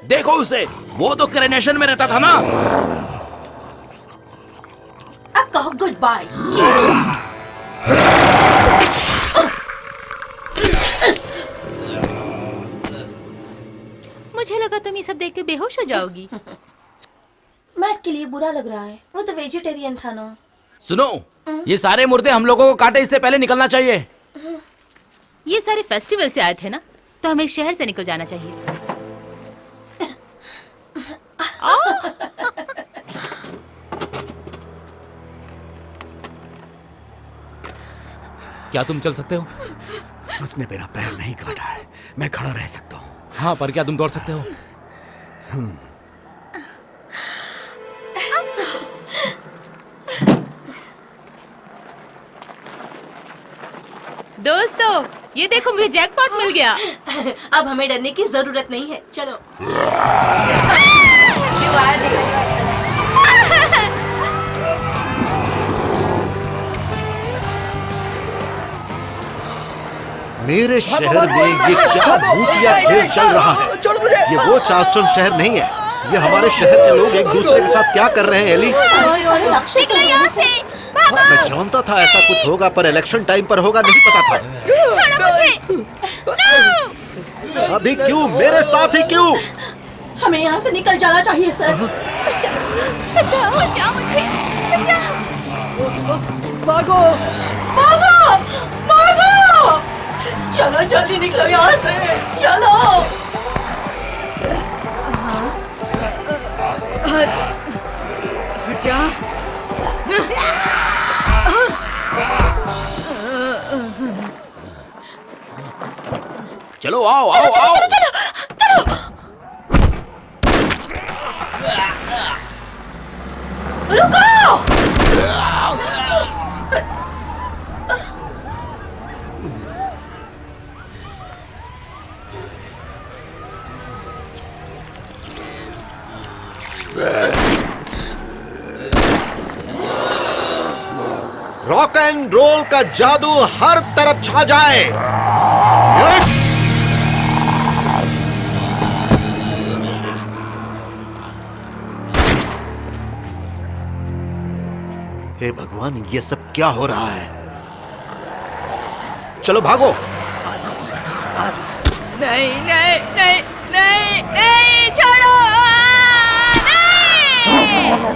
देखो उसे, वो तो क्रेनेशन में रहता था ना। अब कहो गुड बाय। मुझे लगा तुम ये सब देख के बेहोश हो जाओगी। मैट के लिए बुरा लग रहा है, वो तो वेजिटेरियन था ना। सुनो, ये सारे मुर्दे हम लोगों को काटे इससे पहले निकलना चाहिए। ये सारे फेस्टिवल से आए थे ना, तो हमें शहर से निकल जाना चाहिए। क्या तुम चल सकते हो? उसने मेरा पैर नहीं काटा है, मैं खड़ा रह सकता हूँ। हाँ, पर क्या तुम दौड़ सकते हो? दोस्तों, ये देखो मुझे जैकपॉट मिल गया। अब हमें डरने की जरूरत नहीं है, चलो। मेरे शहर में ये क्या भूतिया खेल चल रहा है? ये वो चार्ल्सटन शहर नहीं है। ये हमारे शहर के लोग एक दूसरे के साथ क्या कर रहे हैं एली? यहाँ से मैं जानता था ऐसा कुछ होगा, पर इलेक्शन टाइम पर होगा नहीं पता था। छोड़ो मुझे। अभी क्यों? मेरे साथ ही क्यों? हमें यहाँ से निकल जाना चाहिए सर। बचाओ बचाओ मुझे, बचाओ। भागो, भागो, भागो! चलो जल्दी निकलो यहाँ से, चलो। क्या? चलो आओ आओ आओ। रुको! रॉक एंड रोल का जादू हर तरफ छा जाए। हे भगवान, ये सब क्या हो रहा है? चलो भागो। नहीं नहीं नहीं नहीं नहीं, छोड़ो। नहीं।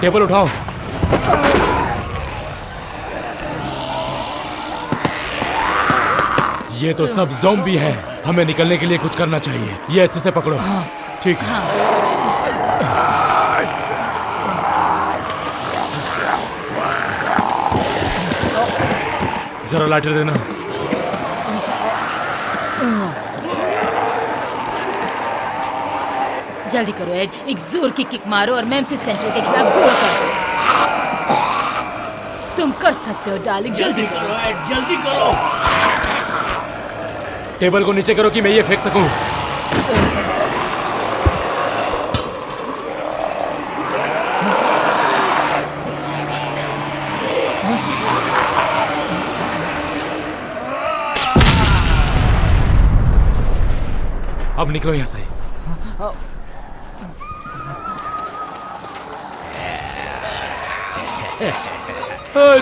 टेबल उठाओ। ये तो सब ज़ॉम्बी हैं। हमें निकलने के लिए कुछ करना चाहिए। ये अच्छे से पकड़ो। ठीक है। जरा लाइटर देना। जल्दी करो एड, एक जोर की किक मारो और मेम्फिस सेंट्रल के खिलाफ गोल करो। तुम कर सकते हो डार्लिंग, जल्दी करो एड, जल्दी करो। टेबल को नीचे करो कि मैं ये फेंक सकूं। अब निकलो यहां से।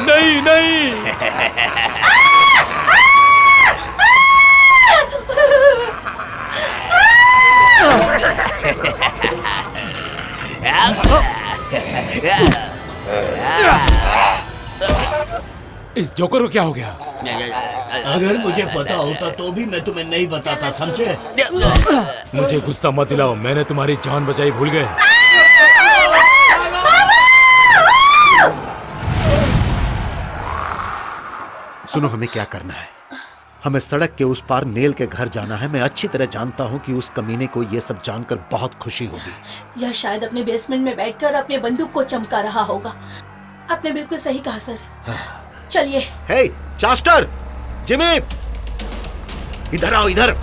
नहीं नहीं। इस जोकर को क्या हो गया? अगर मुझे पता होता तो भी मैं तुम्हें नहीं बताता, समझे? मुझे गुस्सा मत दिलाओ, मैंने तुम्हारी जान बचाई भूल गए। सुनो, हमें क्या करना है? हमें सड़क के उस पार नेल के घर जाना है। मैं अच्छी तरह जानता हूँ कि उस कमीने को ये सब जानकर बहुत खुशी होगी। या शायद अपने बेसमेंट में बैठकर अपने बंदूक को चमका रहा होगा। आपने बिल्कुल सही कहा सर। चलिए। हे चास्टर, जिमी, इधर आओ, इधर।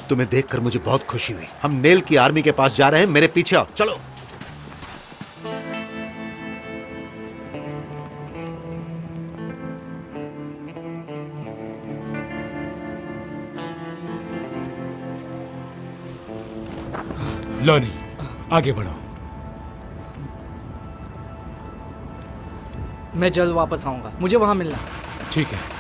तुम्हें देखकर मुझे बहुत खुशी हुई। हम नेल की आर्मी के पास जा रहे हैं, मेरे पीछे आओ, चलो। लॉनी, आगे बढ़ो। मैं जल्द वापस आऊंगा, मुझे वहां मिलना। ठीक है।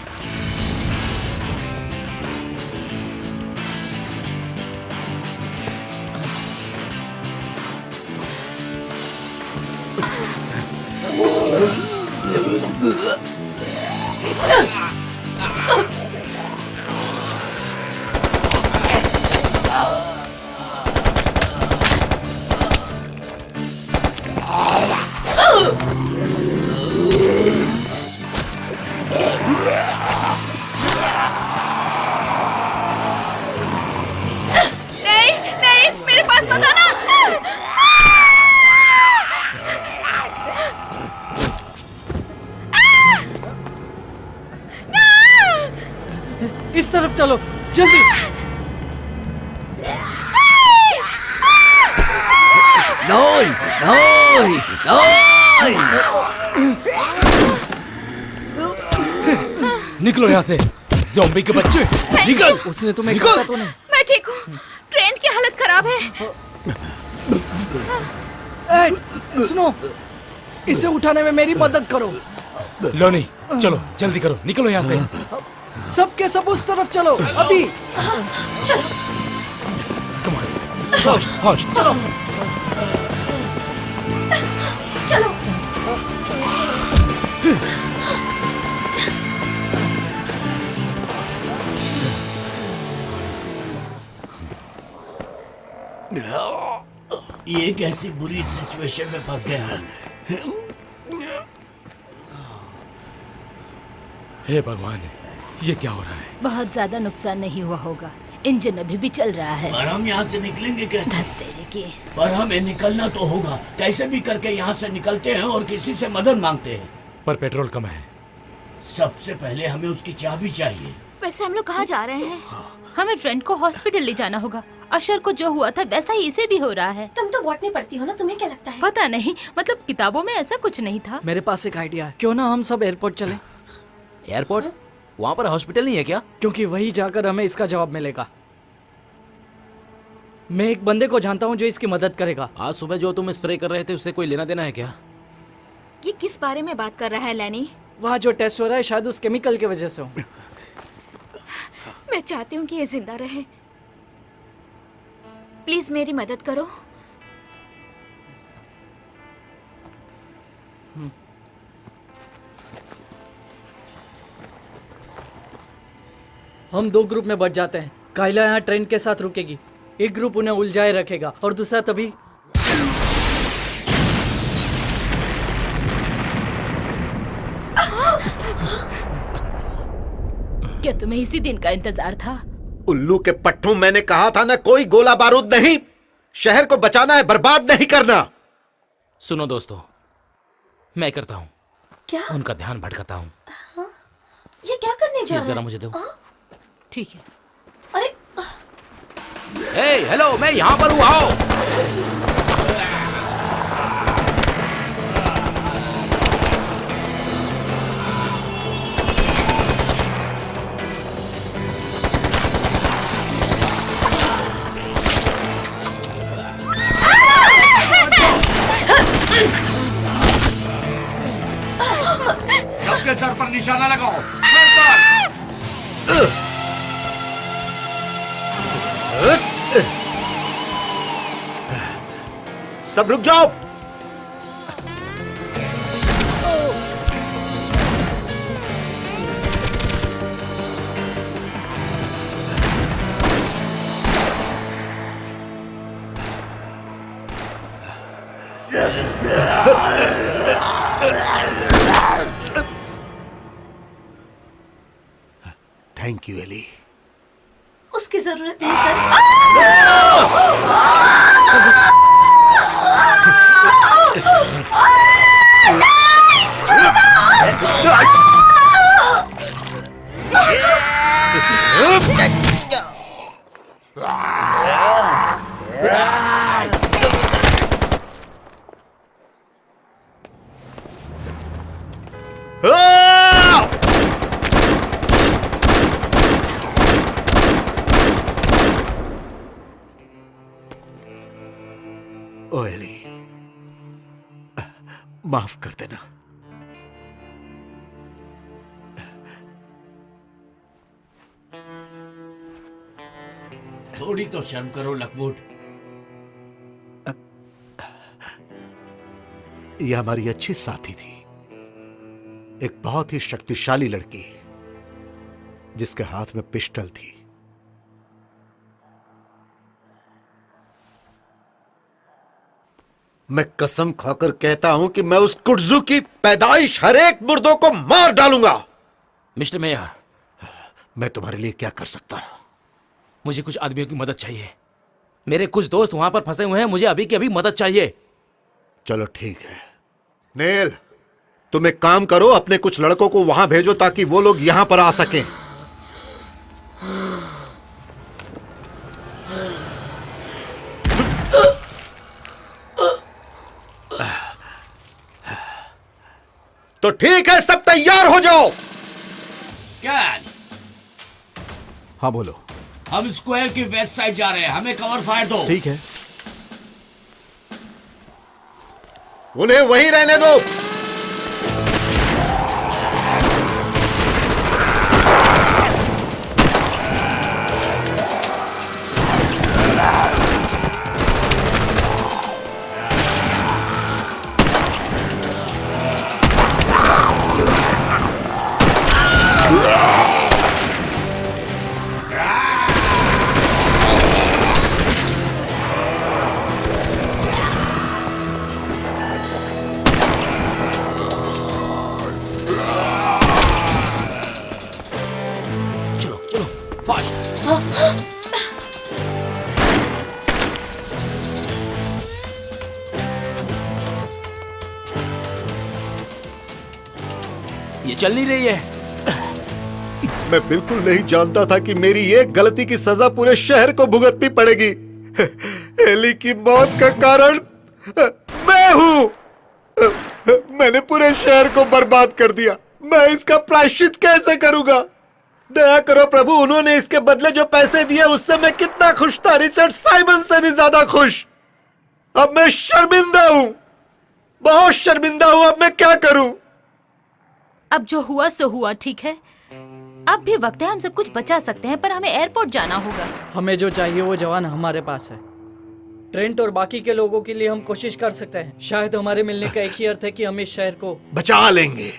इस तरफ चलो, जल्दी। नहीं, नहीं, नहीं। निकलो यहाँ से, ज़ॉम्बी के बच्चे, निकल। उसने तुम्हें निकल। कहा तो नहीं? मैं ठीक हूँ। ट्रेन की हालत खराब है। एड, सुनो, इसे उठाने में मेरी मदद करो। लॉनी, चलो जल्दी करो, निकलो यहाँ से। सबके सब उस तरफ चलो, अभी। चलो। Come on, fast, fast. चलो। चलो। ये कैसी बुरी सिचुएशन में फंस गया। हे भगवान, ये क्या हो रहा है? बहुत ज्यादा नुकसान नहीं हुआ होगा। इंजन अभी भी चल रहा है। पर हम यहाँ से निकलेंगे कैसे? तेरे की। पर हमें निकलना तो होगा, कैसे भी करके यहाँ से निकलते हैं और किसी से मदद मांगते हैं। पर पेट्रोल कम है। सबसे पहले हमें उसकी चाबी चाहिए। वैसे हम लोग कहाँ जा रहे हैं? हमें ट्रेंट को हॉस्पिटल ले जाना होगा। अशर को जो हुआ था वैसा ही इसे भी हो रहा है। तुम तो बॉटनी पढ़ती हो ना, तुम्हें क्या लगता है? पता नहीं, मतलब किताबों में ऐसा कुछ नहीं था। मेरे पास एक आइडिया है, क्यों ना हम सब एयरपोर्ट चलें? एयरपोर्ट? वहाँ पर हॉस्पिटल नहीं है क्या? क्योंकि वही जाकर हमें इसका जवाब मिलेगा। मैं एक बंदे को जानता हूँ जो इसकी मदद करेगा। आज सुबह जो तुम स्प्रे कर रहे थे उससे कोई लेना देना है क्या? ये किस बारे में बात कर रहा है लैनी? वहाँ जो टेस्ट हो रहा है शायद उस केमिकल की वजह से हो। मैं चाहती हूँ कि ये जिंदा रहे। प्लीज मेरी मदद करो। हम दो ग्रुप में बट जाते हैं। काइला यहाँ ट्रेन के साथ रुकेगी, एक ग्रुप उन्हें उलझाए रखेगा और दूसरा तभी क्या तुम्हें इसी दिन का इंतजार था? उल्लू के पट्टू, मैंने कहा था ना, कोई गोला बारूद नहीं। शहर को बचाना है, बर्बाद नहीं करना। सुनो दोस्तों, मैं करता हूँ। क्या? उनका ध्यान भटकाता हूँ। ये क्या करने जा रहा है? जरा मुझे दो। ठीक है। अरे ए, हेलो, मैं यहाँ पर हूँ, आओ। सबके सर पर निशाना लगाओ, सर पर। सब रुक जाओ। थैंक यू एली। उसकी जरूरत नहीं सर। ओ एली, माफ कर देना। थोड़ी तो शर्म करो लकवुड। यह हमारी अच्छी साथी थी, एक बहुत ही शक्तिशाली लड़की जिसके हाथ में पिस्टल थी। मैं कसम खाकर कहता हूं कि मैं उस कुर्जू की पैदाइश हर एक मुर्दों को मार डालूंगा। मिस्टर मेयर, मैं तुम्हारे लिए क्या कर सकता हूं? मुझे कुछ आदमियों की मदद चाहिए। मेरे कुछ दोस्त वहां पर फंसे हुए हैं, मुझे अभी की अभी मदद चाहिए। चलो ठीक है। नेल, तुम एक काम करो, अपने कुछ लड़कों को वहां भेजो ताकि वो लोग यहां पर आ सकें। तो ठीक है, सब तैयार हो जाओ। क्या? हाँ बोलो। हम स्क्वायर की वेस्ट साइड जा रहे हैं, हमें कवर फायर दो। ठीक है। उन्हें वहीं रहने दो। ये चल नहीं रही है। मैं बिल्कुल नहीं जानता था कि मेरी एक गलती की सजा पूरे शहर को भुगतनी पड़ेगी। एली की मौत का कारण मैं हूं। मैंने पूरे शहर को बर्बाद कर दिया। मैं इसका प्रायश्चित कैसे करूंगा? दया करो प्रभु, उन्होंने इसके बदले जो पैसे दिए उससे मैं कितना खुश था, रिचर्ड साइमन से भी ज्यादा खुश। अब मैं शर्मिंदा हूं, बहुत शर्मिंदा हूं। अब मैं क्या करूं? अब जो हुआ सो हुआ, ठीक है। अब भी वक्त है, हम सब कुछ बचा सकते हैं, पर हमें एयरपोर्ट जाना होगा। हमें जो चाहिए वो जवान हमारे पास है। ट्रेंट और बाकी के लोगों के लिए हम कोशिश कर सकते हैं। शायद हमारे मिलने का एक ही अर्थ है कि हम इस शहर को बचा लेंगे।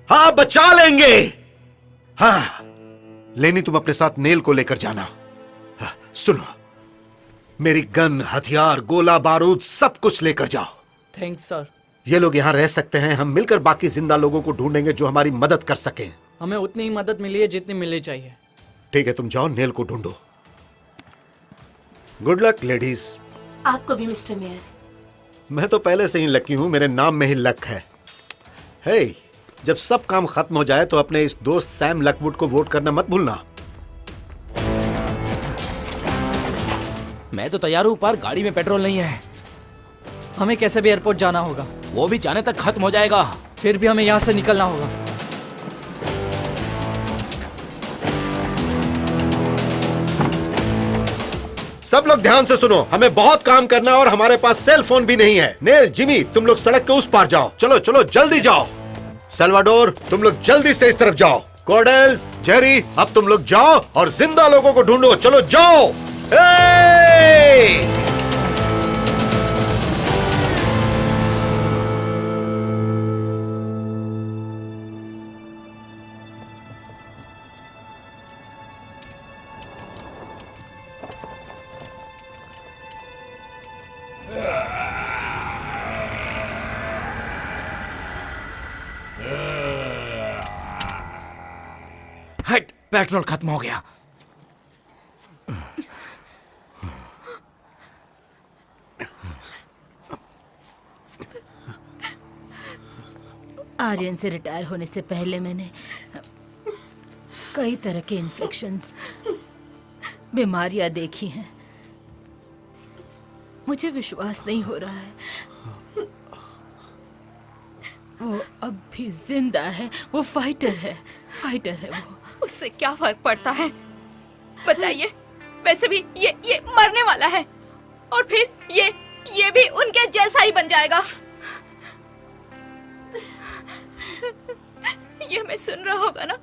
हाँ, बचा लेंगे। हाँ, लेनी तुम अपने साथ नेल को लेकर जाना। हाँ, सुनो, मेरी गन, हथियार, गोला बारूद सब कुछ लेकर जाओ। Thanks sir. ये लोग यहाँ रह सकते हैं। हम मिलकर बाकी जिंदा लोगों को ढूंढेंगे जो हमारी मदद कर सकें। हमें उतनी ही मदद मिली है जितनी मिलनी चाहिए। ठीक है, तुम जाओ, नेल को ढूंढो। Good luck ladies. आपको भी मिस्टर मेयर। मैं तो पहले से ही लकी हूं, मेरे नाम में ही लक है। हे, जब सब काम खत्म हो जाए तो अपने इस दोस्त सैम लकवुड को वोट करना मत भूलना। मैं तो तैयार हूँ, पर गाड़ी में पेट्रोल नहीं है। हमें कैसे भी एयरपोर्ट जाना होगा। वो भी जाने तक खत्म हो जाएगा। फिर भी हमें यहाँ से निकलना होगा। सब लोग ध्यान से सुनो, हमें बहुत काम करना है और हमारे पास सेल फोन भी नहीं है। नेल, जिमी, तुम लोग सड़क के उस पार जाओ। चलो चलो, जल्दी जाओ। सल्वाडोर, तुम लोग जल्दी से इस तरफ जाओ। कोडेल, जेरी, अब तुम लोग जाओ और जिंदा लोगों को ढूंढो। चलो जाओ। हट, पेट्रोल खत्म हो गया। आर्यन से रिटायर होने से पहले मैंने कई तरह के इन्फेक्शंस, बीमारियां देखी हैं। मुझे विश्वास नहीं हो रहा है वो अब भी जिंदा है। वो फाइटर है वो। उससे क्या फर्क पड़ता है बताइए? वैसे भी ये मरने वाला है और फिर ये भी उनके जैसा ही बन जाएगा। ये मैं सुन रहा होगा ना?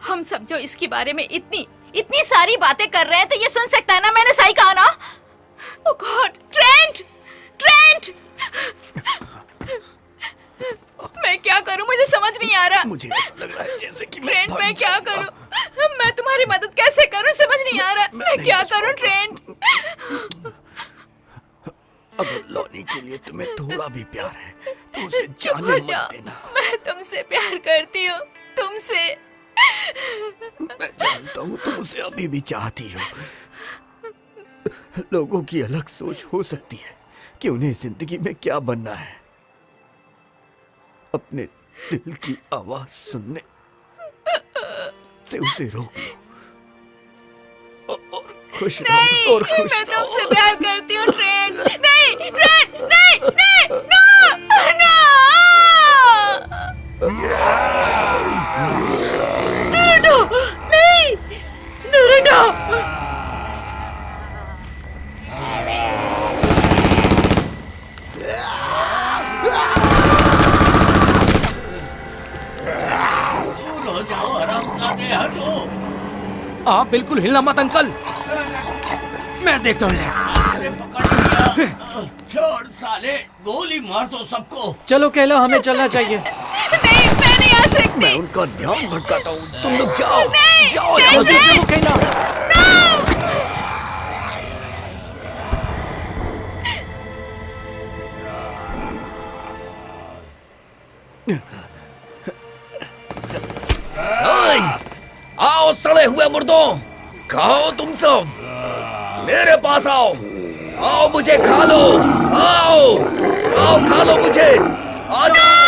हम सब जो इसके बारे में इतनी सारी बातें कर रहे हैं तो ये सुन सकता है ना? मैंने सही कहा ना? ओह गॉड, ट्रेंट! मैं क्या करूं? मुझे समझ नहीं आ रहा। मुझे ऐसा लग रहा है जैसे कि ट्रेंट, मैं क्या करूं? मैं तुम्हारी मदद कैसे करूं? समझ नहीं आ रहा। मैं क्या करूं ट्रेंट? अगर लॉनी के लिए तुम्हें थोड़ा भी प्यार है तो उसे जाने मत देना। मैं तुमसे प्यार करती हूँ, तुमसे। मैं जानता हूँ तुम उसे अभी भी चाहती हो। लोगों की अलग सोच हो सकती है कि उन्हें जिंदगी में क्या बनना है। अपने दिल की आवाज सुनने से उसे रोक लो और खुश रहो और खुश मैं रहो। तुमसे प्यार करती हूँ ट्रेंट। नहीं ट्रेंट, नहीं, नो। दूर हटो। आप बिल्कुल हिलना मत अंकल, मैं देखता हूँ। छोड़ साले, गोली मार दो सबको। चलो कहलो, हमें चलना चाहिए। नहीं, मैं नहीं आ सकती। मैं उनका ध्यान भटकाता हूँ। तुम लोग जाओ। नहीं, जाओ चलो कहलो। आओ सड़े हुए मुर्दों, खाओ तुम सब, मेरे पास आओ। आओ मुझे खा लो। आओ खा लो मुझे। आ जाओ।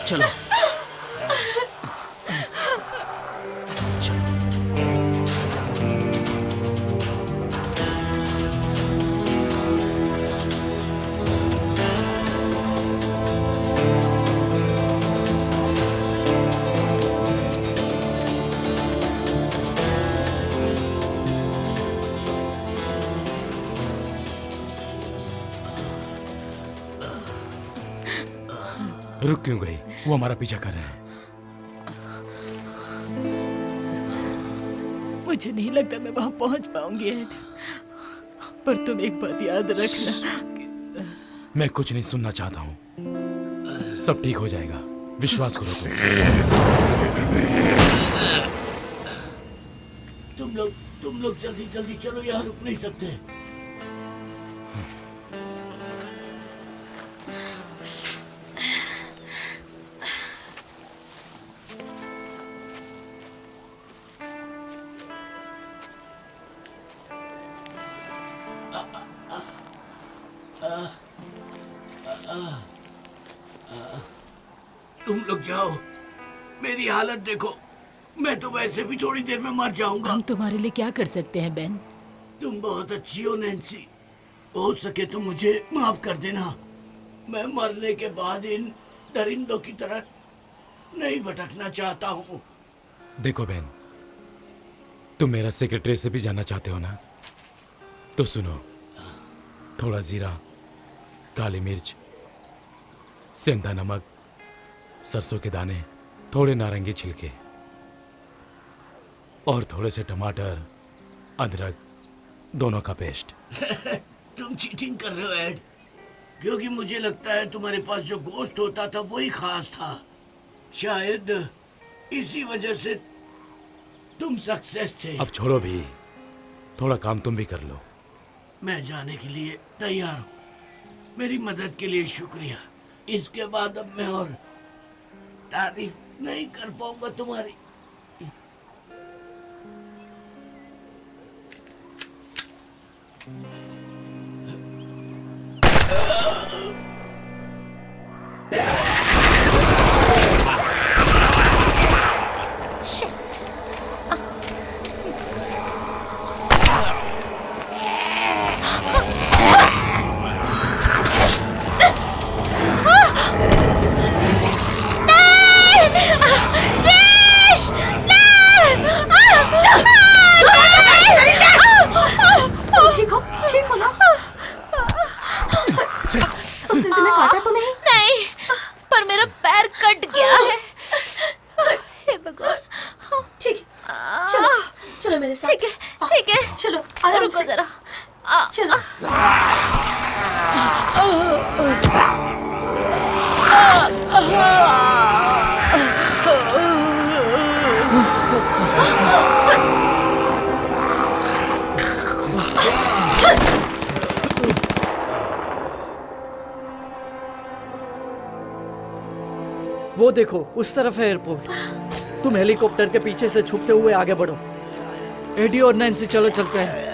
चलो रुक क्यों गई? वो हमारा पीछा कर रहे हैं। मुझे नहीं लगता मैं वहां पहुंच पाऊंगी एड, पर तुम एक बात याद रखना। मैं कुछ नहीं सुनना चाहता हूँ। सब ठीक हो जाएगा, विश्वास करो तुम लोग जल्दी जल्दी चलो, यहाँ रुक नहीं सकते। तुम लोग जाओ, मेरी हालत देखो, मैं तो वैसे भी थोड़ी देर में मर जाऊंगा। हम तुम्हारे लिए क्या कर सकते हैं बेन? तुम बहुत अच्छी हो नैन्सी, हो सके तो मुझे माफ कर देना। मैं मरने के बाद इन दरिंदों की तरह नहीं भटकना चाहता हूँ। देखो बहन, तुम मेरा सेक्रेटरी से भी जानना चाहते हो ना? तो सुनो, थोड़ा जीरा, काली मिर्च, सेंधा नमक, सरसों के दाने, थोड़े नारंगी छिलके और थोड़े से टमाटर, अदरक, दोनों का पेस्ट। तुम चीटिंग कर रहे हो एड, क्योंकि मुझे लगता है तुम्हारे पास जो गोश्त होता था वही खास था। शायद इसी वजह से तुम सक्सेस थे। अब छोड़ो भी, थोड़ा काम तुम भी कर लो। मैं जाने के लिए तैयार हूँ। मेरी मदद के लिए शुक्रिया। इसके बाद अब मैं और तारीफ नहीं कर पाऊंगा तुम्हारी। ठीक हो ना? उसने तुम्हें काटा तो नहीं? नहीं, पर मेरा पैर कट गया है। हे भगवान। ठीक है, चलो चलो मेरे साथ। ठीक है, ठीक है। चलो आराम रुको से। जरा। चलो। वो देखो, उस तरफ है एयरपोर्ट। तुम हेलीकॉप्टर के पीछे से छुपते हुए आगे बढ़ो। एडी और नैन्सी चलो चलते हैं।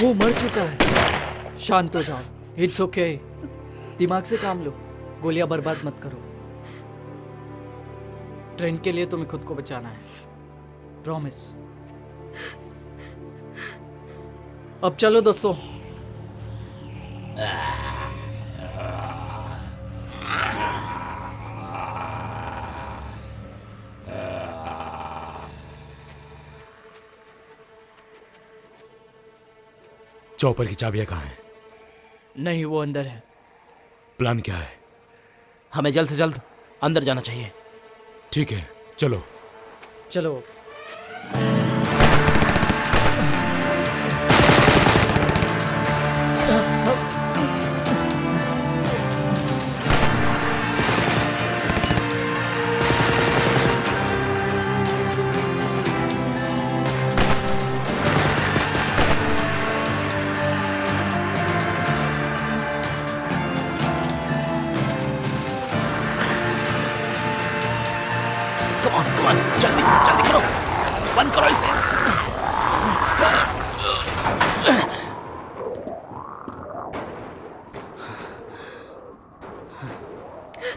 वो मर चुका है। शांत हो जाओ, इट्स ओके। दिमाग से काम लो, गोलियां बर्बाद मत करो। ट्रेन के लिए तुम्हें खुद को बचाना है, प्रॉमिस। अब चलो दोस्तों। चौपर की चाबियां कहाँ हैं? नहीं, वो अंदर है। प्लान क्या है? हमें जल्द से जल्द अंदर जाना चाहिए। ठीक है, चलो चलो। कम ऑन, जल्दी जल्दी करो। बंद करो इसे।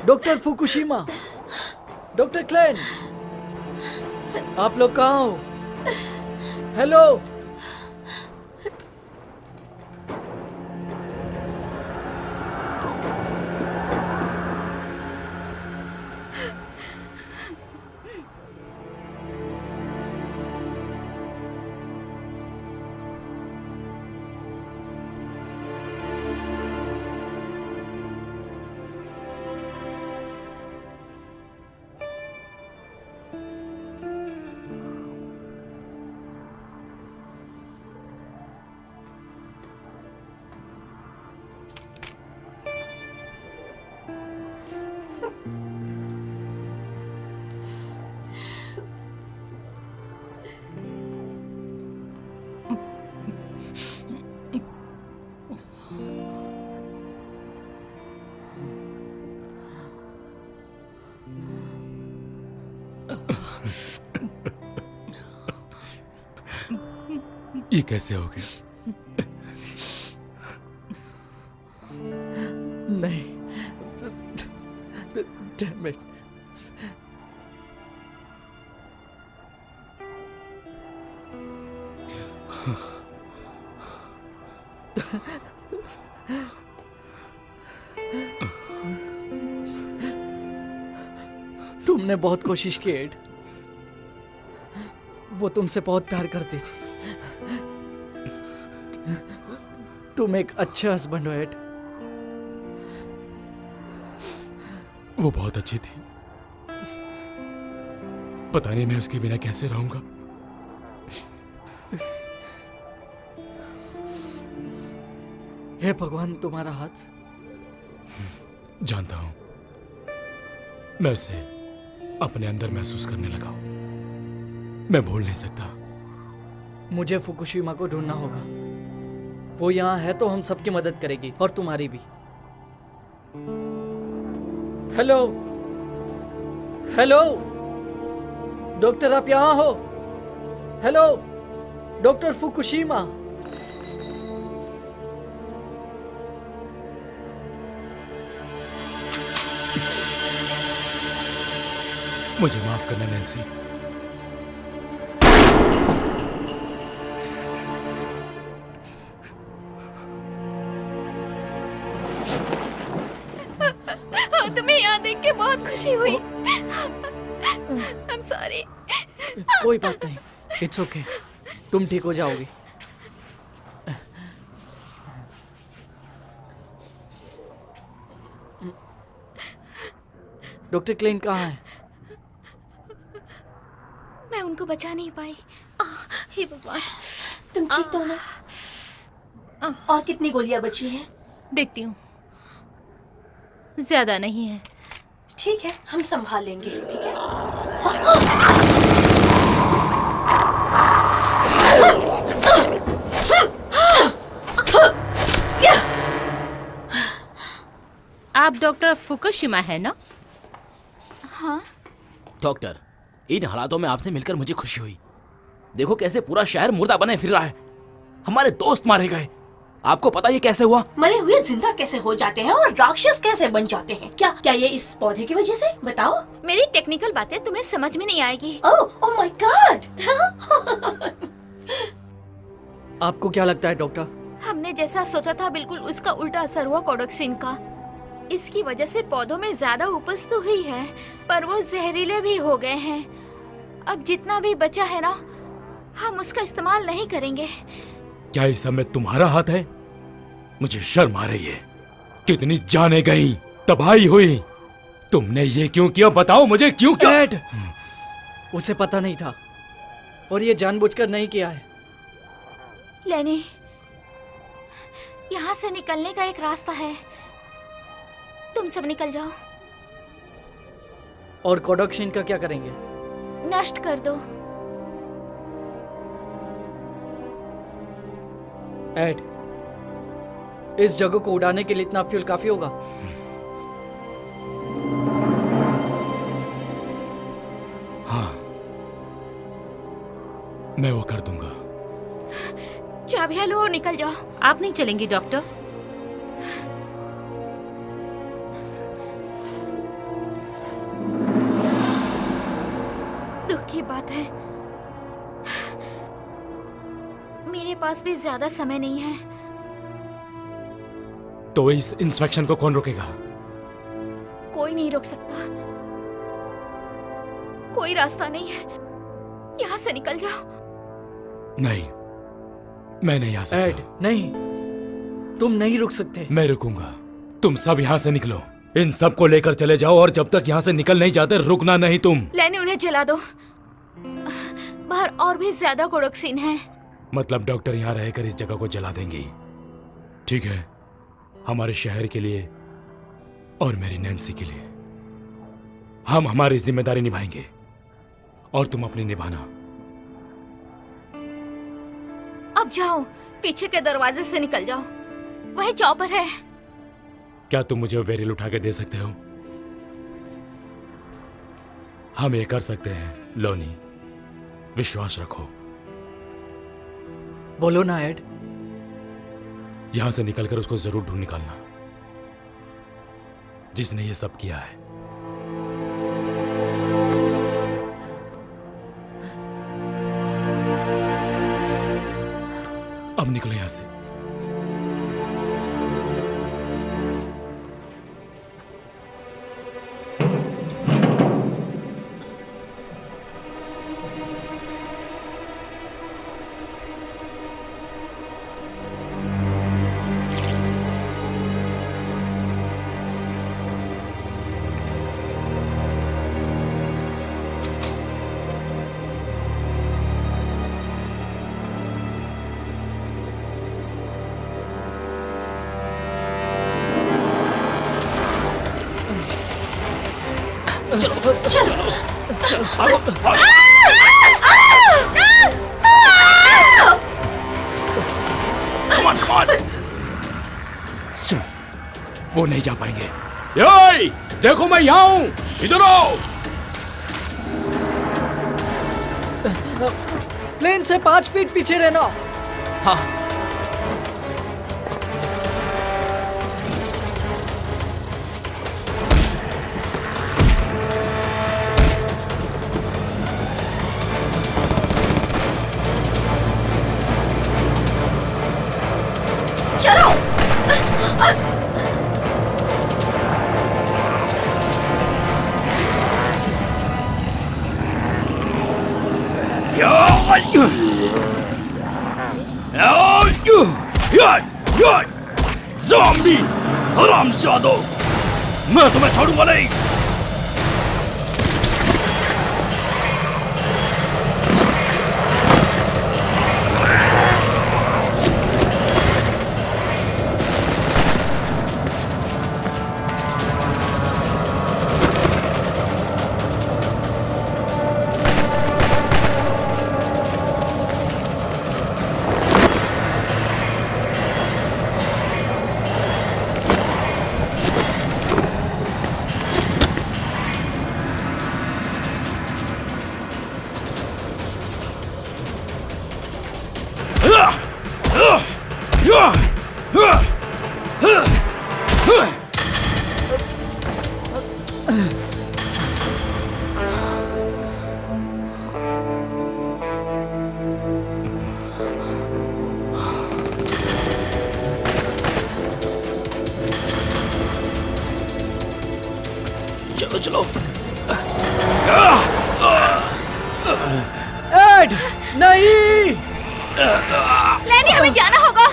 डॉक्टर फुकुशिमा, डॉक्टर क्लेन, आप लोग कहाँ हो? हेलो। ये कैसे हो गया? नहीं, damn it. तुमने बहुत कोशिश की एड। वो तुमसे बहुत प्यार करती थी। तुम एक अच्छे हस्बैंड हो एड। वो बहुत अच्छी थी। पता नहीं मैं उसके बिना कैसे रहूंगा। हे भगवान, तुम्हारा हाथ। जानता हूं, मैं उसे अपने अंदर महसूस करने लगा हूं। मैं भूल नहीं सकता। मुझे फुकुशिमा को ढूंढना होगा। वो यहाँ है तो हम सबकी मदद करेगी, और तुम्हारी भी। हेलो, हेलो डॉक्टर, आप यहाँ हो? Hello doctor Fukushima. मुझे माफ करना नैन्सी। तुम्हें यहाँ देख के बहुत खुशी हुई। I'm sorry। कोई बात नहीं, इट्स ओके। तुम ठीक हो जाओगी। डॉक्टर क्लेन कहाँ है? मैं उनको बचा नहीं पाई। हे भगवान। तुम ठीक तो हो ना? और कितनी गोलियां बची हैं? देखती हूँ, ज्यादा नहीं है। ठीक है, हम संभाल लेंगे। ठीक है। आप डॉक्टर फुकुशिमा है ना? हाँ। डॉक्टर, इन हालातों में आपसे मिलकर मुझे खुशी हुई। देखो कैसे पूरा शहर मुर्दा बने फिर रहा है। हमारे दोस्त मारे गए। आपको पता ये कैसे हुआ? मरे हुए जिंदा कैसे हो जाते हैं और राक्षस कैसे बन जाते हैं? क्या क्या ये इस पौधे की वजह से? बताओ। मेरी टेक्निकल बातें तुम्हें समझ में नहीं आएगी। Oh my God. आपको क्या लगता है डॉक्टर? हमने जैसा सोचा था बिल्कुल उसका उल्टा असर हुआ कोडोक्सिन का। इसकी वजह से पौधों में ज्यादा उपज तो हुई है, पर वो जहरीले भी हो गए हैं। अब जितना भी बचा है ना, हम उसका इस्तेमाल नहीं करेंगे। क्या इस सब में तुम्हारा हाथ है? मुझे शर्म आ रही है। कितनी जाने गई, तबाही हुई। तुमने ये क्यों किया? बताओ मुझे, क्यों किया? डैड, उसे पता नहीं था और ये जानबूझकर नहीं किया है। लेनी, यहाँ से निकलने का एक रास्ता है। तुम सब निकल जाओ। और कोडोक्सिन का क्या करेंगे? नष्ट कर दो। एड, इस जगह को उड़ाने के लिए इतना फ्यूल काफी होगा? हाँ, मैं वो कर दूंगा। चाबियां लो और निकल जाओ। आप नहीं चलेंगी डॉक्टर? दुख की बात है, मेरे पास भी ज्यादा समय नहीं है। तो इस इंस्पेक्शन को कौन रोकेगा? कोई नहीं रोक सकता, कोई रास्ता नहीं है। यहाँ से निकल जाओ। नहीं, मैं नहीं आ सकता। एड, नहीं, तुम नहीं रुक सकते। मैं रुकूंगा। तुम सब यहाँ से निकलो, इन सब को लेकर चले जाओ, और जब तक यहाँ से निकल नहीं जाते रुकना नहीं तुम। लेनी, उन्हें जला दो। बाहर और भी ज्यादा कोडोक्सिन है। मतलब डॉक्टर यहाँ रहकर इस जगह को जला देंगी? ठीक है, हमारे शहर के लिए और मेरी नैन्सी के लिए हम हमारी जिम्मेदारी निभाएंगे, और तुम अपनी निभाना। अब जाओ, पीछे के दरवाजे से निकल जाओ, वही चॉपर है। क्या तुम मुझे वेरिल उठा के दे सकते हो? हम ये कर सकते हैं लोनी, विश्वास रखो। बोलो ना एड। यहां से निकलकर उसको जरूर ढूंढ निकालना, जिसने ये सब किया है। अब निकलो यहां से। वो नहीं जा पाएंगे। ये देखो, मैं यहाँ हूं, इधर आओ। प्लेन से 5 फीट पीछे रहना। हाँ। ज़ॉम्बी हरामजादो, मैं तुम्हें छोड़ूंगा नहीं। चलो चलो। एड, नहीं। लेनी, हमें जाना होगा।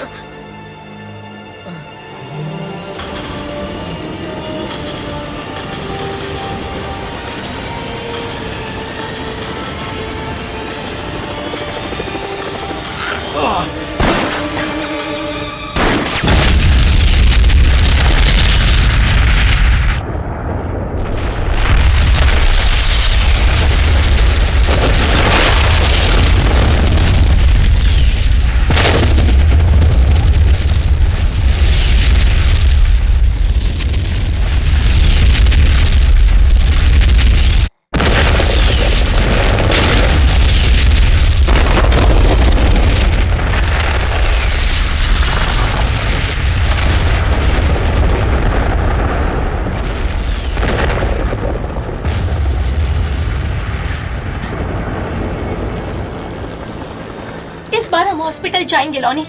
हॉस्पिटल जाएंगे लॉनी,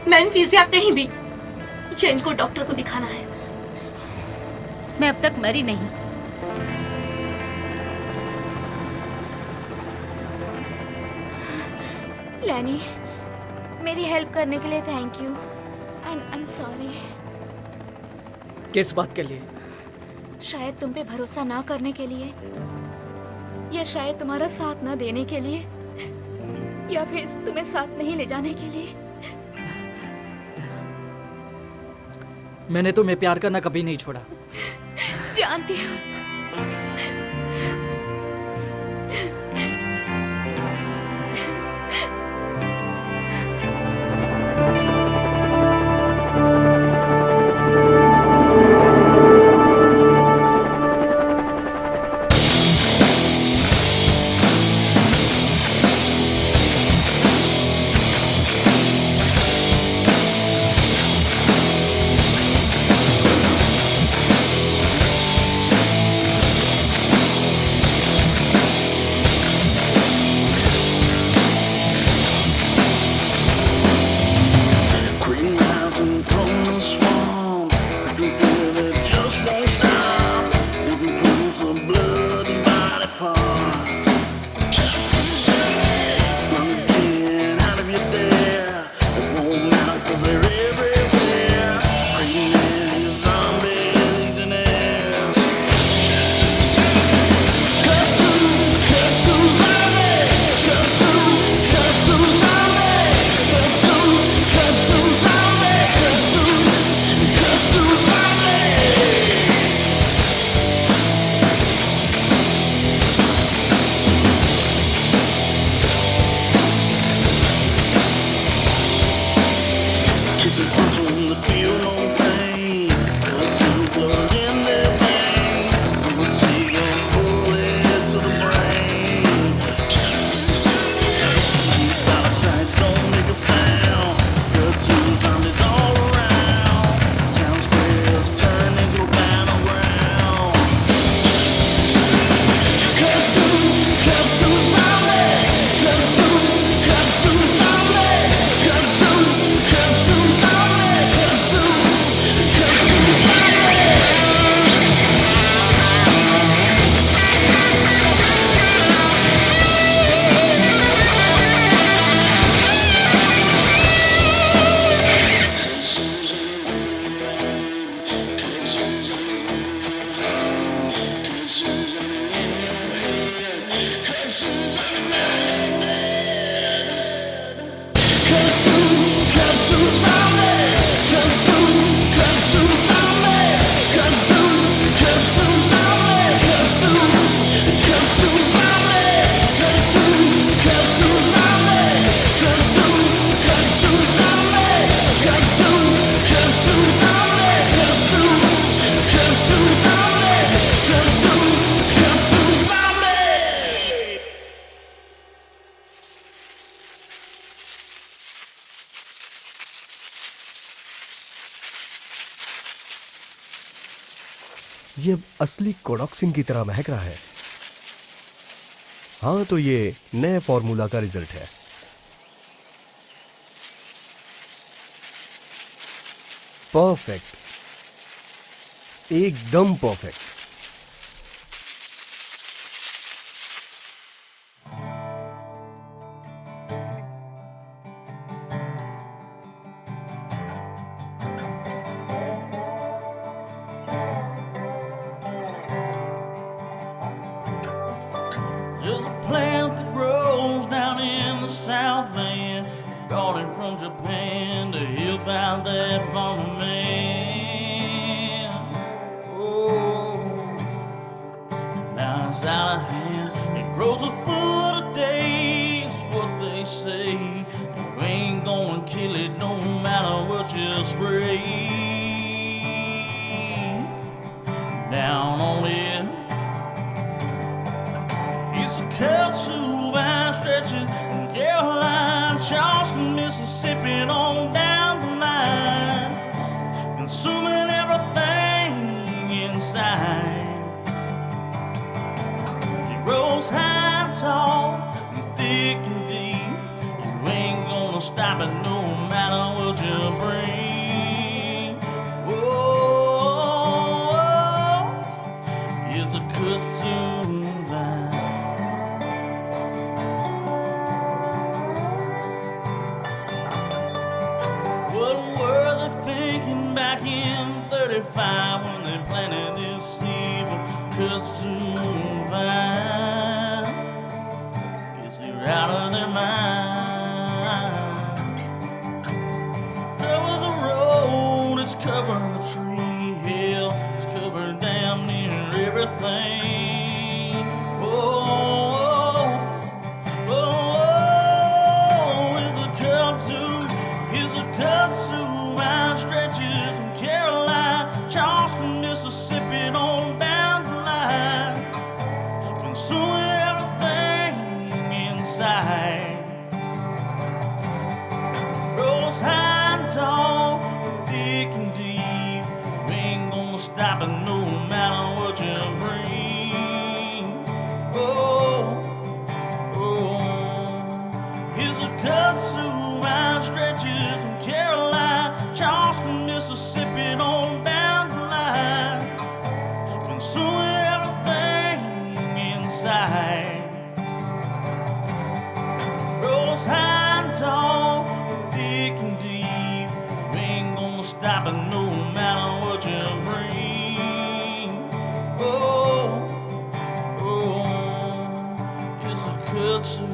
मेम्फिस या कहीं भी। जेन को डॉक्टर को दिखाना है। मैं अब तक मरी नहीं। लैनी, मेरी हेल्प करने के लिए thank you. And I am sorry. किस बात के लिए? शायद तुम पे भरोसा ना करने के लिए, या शायद तुम्हारा साथ ना देने के लिए, या फिर तुम्हें साथ नहीं ले जाने के लिए। मैंने तुम्हें प्यार करना कभी नहीं छोड़ा। जानती हूँ। ये असली कोडॉक्सिन की तरह महक रहा है। हाँ, तो ये नए फॉर्मूला का रिजल्ट है। परफेक्ट, एकदम perfect. There's a plant that grows down in the Southland, brought it from Japan to help out that farmer man. Oh, now it's out of hand. It grows a foot a day, is what they say. You ain't gonna kill it no matter what you spray. Down on it. Kudzu vine stretches from Caroline, Charleston, Mississippi, on down the line. Consume stop it no matter what you bring. Oh, it's a kudzu vine. What were they thinking back in 35 when they planted this seed of kudzu vine? Guess they're out of their mind. Cover the road, it's covered the tree hill, it's covered damn near everything. Oh, it's a kudzu vine stretches from Carolina, Charleston, Mississippi, on down the line, consuming everything inside. Grows high and tall, thick and deep. We ain't gonna stop it no matter what you bring. Oh, here's a kudzu vine stretches from Carolina, Charleston, Mississippi, on down the line, consuming everything inside. Grows high and tall, thick and deep. We ain't gonna stop it no matter what you bring. Oh, it's a kudzu